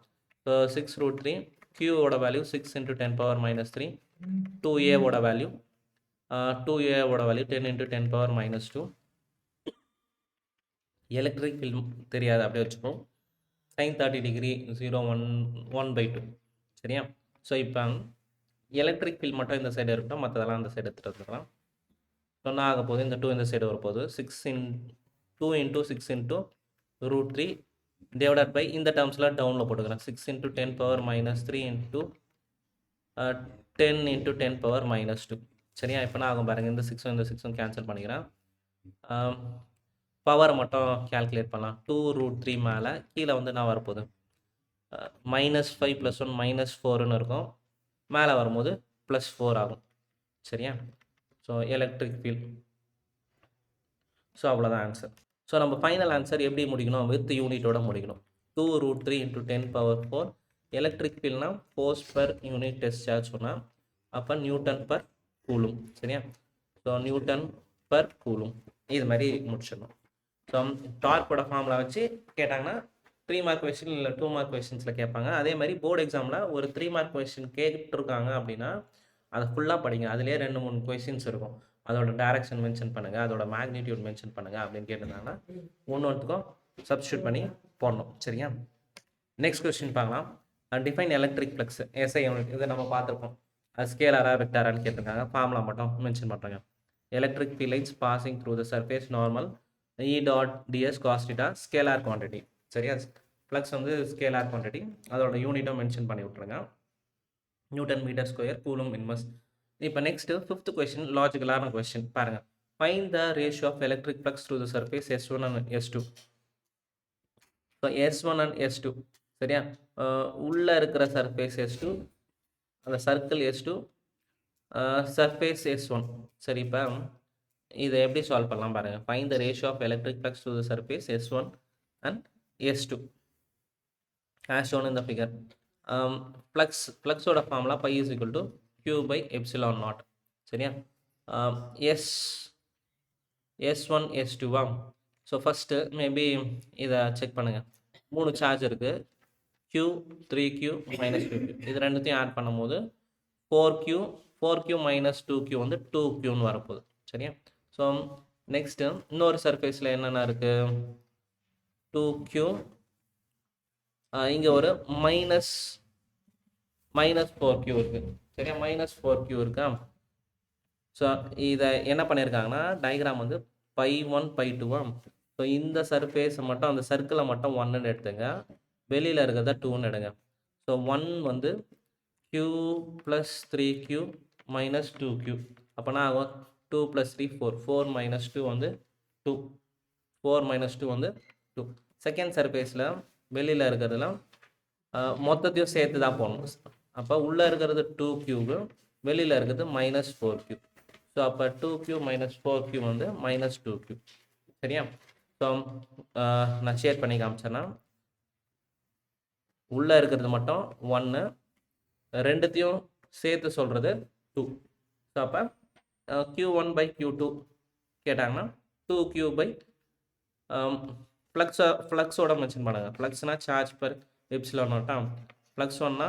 So 6 root 3, q ஓட value 6 into 10 power minus 3, 2a ஓட வேல்யூ 2a ஓட value 10 into 10 power minus 2. Electric field தெரியாது, அப்படியே வச்சுப்போம். sin 30 degree 0 1 by 2. சரியா? So இப்போ எலக்ட்ரிக் ஃபீல்ட் மட்டும் இந்த சைடு இருக்கட்டும், மற்றதெல்லாம் அந்த சைடு எடுத்துகிட்டு வந்துக்கலாம். ஸோ நான் ஆக போது இந்த 2 இந்த சைடு வரப்போகுது. 2 into 6 into root 3 divided by இந்த டேர்ம்ஸில் டவுனில் போட்டுக்கிறேன். 6 into 10 power minus 3 into 10 into 10 power minus 2. சரியா? இப்போ நான் ஆகும் பாருங்கள், இந்த 6 இந்த 6 கேன்சல் பண்ணிக்கிறேன். பவரை மட்டும் கேல்குலேட் பண்ணலாம். 2 root 3 மேலே கீழே வந்து நான் வரப்போகுது -5 + 1 -4ன்னு இருக்கும். மேலே வரும்போது +4 ஆகும். சரியா? So electric field. ஸோ அவ்வளோதான் ஆன்சர். ஸோ நம்ம ஃபைனல் ஆன்சர் எப்படி முடிக்கணும்? வித் யூனிட்டோட முடிக்கணும். 2 root 3 into 10 power 4. எலக்ட்ரிக் ஃபீல்ட்னா force per unit test charge சொன்னால் அப்போ நியூட்டன் பர் கூலும். சரியா? ஸோ நியூட்டன் பர் கூலும் இது மாதிரி முடிச்சிடணும். ஸோ டார்க்கோட ஃபார்முலா வச்சு கேட்டாங்கன்னா 3 மார்க் கொஸ்டின் இல்லை 2 மார்க் கொஸ்டின்ஸில் கேட்பாங்க. அதே மாதிரி போர்டு எக்ஸாமில் ஒரு 3 மார்க் கொஸ்டின் கேட்டுருக்காங்க அப்படின்னா அதை ஃபுல்லாக படிங்க. அதுலேயே 2-3 கொஸ்டின்ஸ் இருக்கும். அதோட டைரக்ஷன் மென்ஷன் பண்ணுங்கள், அதோட மேக்னிடியூட் மென்ஷன் பண்ணுங்கள் அப்படின்னு கேட்டிருந்தாங்கன்னா ஒன்றுக்கும் சப்ஸ்டியூட் பண்ணி போடணும். சரியா? நெக்ஸ்ட் கொஸ்டின் பார்க்கலாம். Define electric flux SI unit. இதை நம்ம பார்த்துருப்போம். அது ஸ்கேலாரா வெக்டாரான்னு கேட்டிருக்காங்க. ஃபார்முலா மட்டும் மென்ஷன் பண்ணுறாங்க. Electric field lines passing through the surface normal E dot ds cos theta scalar quantity. சரியா? ஃப்ளக்ஸ் வந்து ஸ்கேலார் குவான்டிட்டி, அதோட யூனிட்டும் மென்ஷன் பண்ணி விட்ருங்க. Newton metre square coulomb inverse. இப்போ நெக்ஸ்ட்டு 5th கொஸ்டின் லாஜிக்கலான கொஸ்டின் பாருங்கள். Find the ratio of electric flux to the surface S1 and S2. So S1 and S2 சரியா? உள்ளே இருக்கிற சர்ஃபேஸ் S2, அந்த சர்க்கிள் S2, சர்ஃபேஸ் S1. சரி, இப்போ இதை எப்படி சால்வ் பண்ணலாம் பாருங்கள். Find the ratio of electric flux to the surface S1 and S2 as shown in the figure. ஃப்ளக்ஸோட formula π is equal to q/ε0. சரியா? S1 S2 so first maybe இதை check பண்ணுங்கள். 3 சார்ஜ் இருக்குது. q 3q -2q இது ரெண்டுத்தையும் add பண்ணும்போது 4q - 2q வந்து 2qன்னு வரப்போகுது. சரியா? ஸோ நெக்ஸ்ட்டு இன்னொரு சர்ஃபேஸில் என்னென்ன இருக்குது? 2q, இங்கே ஒரு -4q இருக்குது. சரியா? -4q இருக்கா? ஸோ இதை என்ன பண்ணியிருக்காங்கன்னா டயக்ராம் வந்து π1 π2 ஸோ இந்த சர்ஃபேஸை மட்டும் அந்த சர்க்கிளை மட்டும் 1ன்னு எடுத்துங்க, வெளியில் இருக்கிறத 2ன்னு எடுங்க. ஸோ 1 வந்து q + 3q - 2q அப்போனா ஆகும் 2 + 3 4 - 2 வந்து 2, 4 - 2 வந்து 2. செகண்ட் சர்ஃபேஸில் வெளியில் இருக்கிறதுலாம் மொத்தத்தையும் சேர்த்து தான் போடணும். அப்போ உள்ளே இருக்கிறது 2q, வெளியில் இருக்கிறது -4q. ஸோ அப்போ 2q - 4q வந்து -2q. சரியா? ஸோ நான் ஷேர் பண்ணி காமிச்சேன்னா உள்ளே இருக்கிறது மட்டும் 1, ரெண்டுத்தையும் சேர்த்து சொல்கிறது 2. ஸோ அப்போ q1/q2 கேட்டாங்கன்னா 2q/ ஃப்ளக்ஸோட மென்ஷன் பண்ணுங்கள். ஃப்ளக்ஸ்னா சார்ஜ் பர் ε0. ஃப்ளக்ஸ் 1னா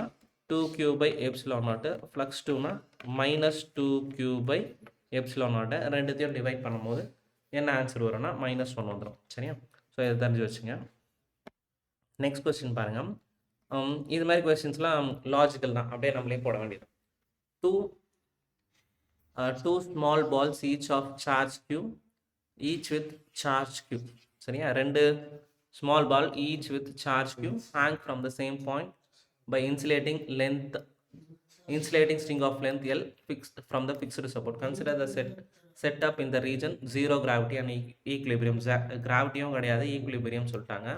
2q/ε0, ஃப்ளக்ஸ் 2னா -2q/ε0. ரெண்டுத்தையும் டிவைட் பண்ணும்போது என்ன ஆன்சர் வரும்னா -1 வந்துடும். சரியா? ஸோ இதை தெரிஞ்சு வச்சுங்க. நெக்ஸ்ட் கொஸ்டின் பாருங்கள். இது மாதிரி கொஸ்டின்ஸ்லாம் லாஜிக்கல் தான், அப்படியே நம்மளே போட வேண்டியது. Two small balls each of charge q, each with charge q. சரியா? 2 small ball each with charge q hang from the same point by insulating string of length L fixed from the fixed support. Consider the setup in the region 0 gravity and equilibrium. கிராவிட்டியும் கிடையாது, equilibrium சொல்லிட்டாங்க.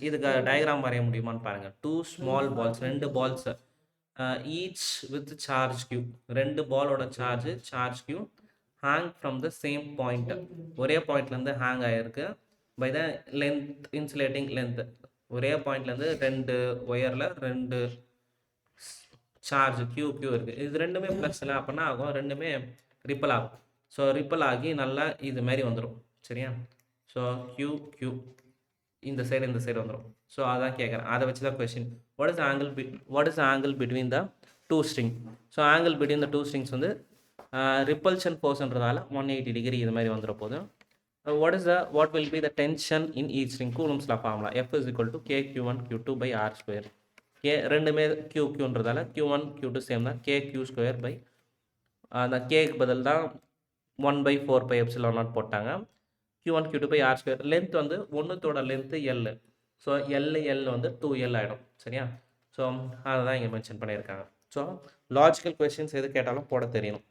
இதுக்கு diagram வரைய முடியுமான்னு பாருங்கள். 2 small balls, 2 balls each with charge q, 2 பாலோட charge q hang from the same point, ஒரே பாயிண்ட்லேருந்து hang ஆகிருக்கு. By the length, insulating length, ஒரே பாயிண்ட்லேருந்து 2 ஒயரில் 2 சார்ஜ் q இருக்குது. இது ரெண்டுமே ப்ளஸ் இல்லை அப்படின்னா ஆகும், ரெண்டுமே ரிப்பல் ஆகும். ஸோ ரிப்பல் ஆகி நல்லா இது மாதிரி வந்துடும் சரியா. ஸோ கியூ கியூ இந்த சைடு வந்துடும். ஸோ அதான் கேட்குறேன், அதை வச்சு தான் question. What is angle between the two string. So angle between the two strings வந்து ரிப்பல்ஷன் ஃபோர்ஸ்ன்றதால 180 டிகிரி இது மாதிரி வந்துட போதும். What will be the tension in each string. Coulomb's law formula F is equal to KQ1 Q2 by R square. ரெண்டுமே QQன்றதால Q1 Q2 same தான், KQ square by அந்த கேக்கு பதில் தான் 1/4 epsilon naught போட்டாங்க. Q1 Q2 by R square. Length வந்து ஒன்றுத்தோட length L. So L வந்து 2L ஆகிடும் சரியா. ஸோ அதை தான் இங்கே மென்ஷன் பண்ணியிருக்காங்க. ஸோ லாஜிக்கல் கொஸ்டின்ஸ் எது கேட்டாலும் போட தெரியணும்.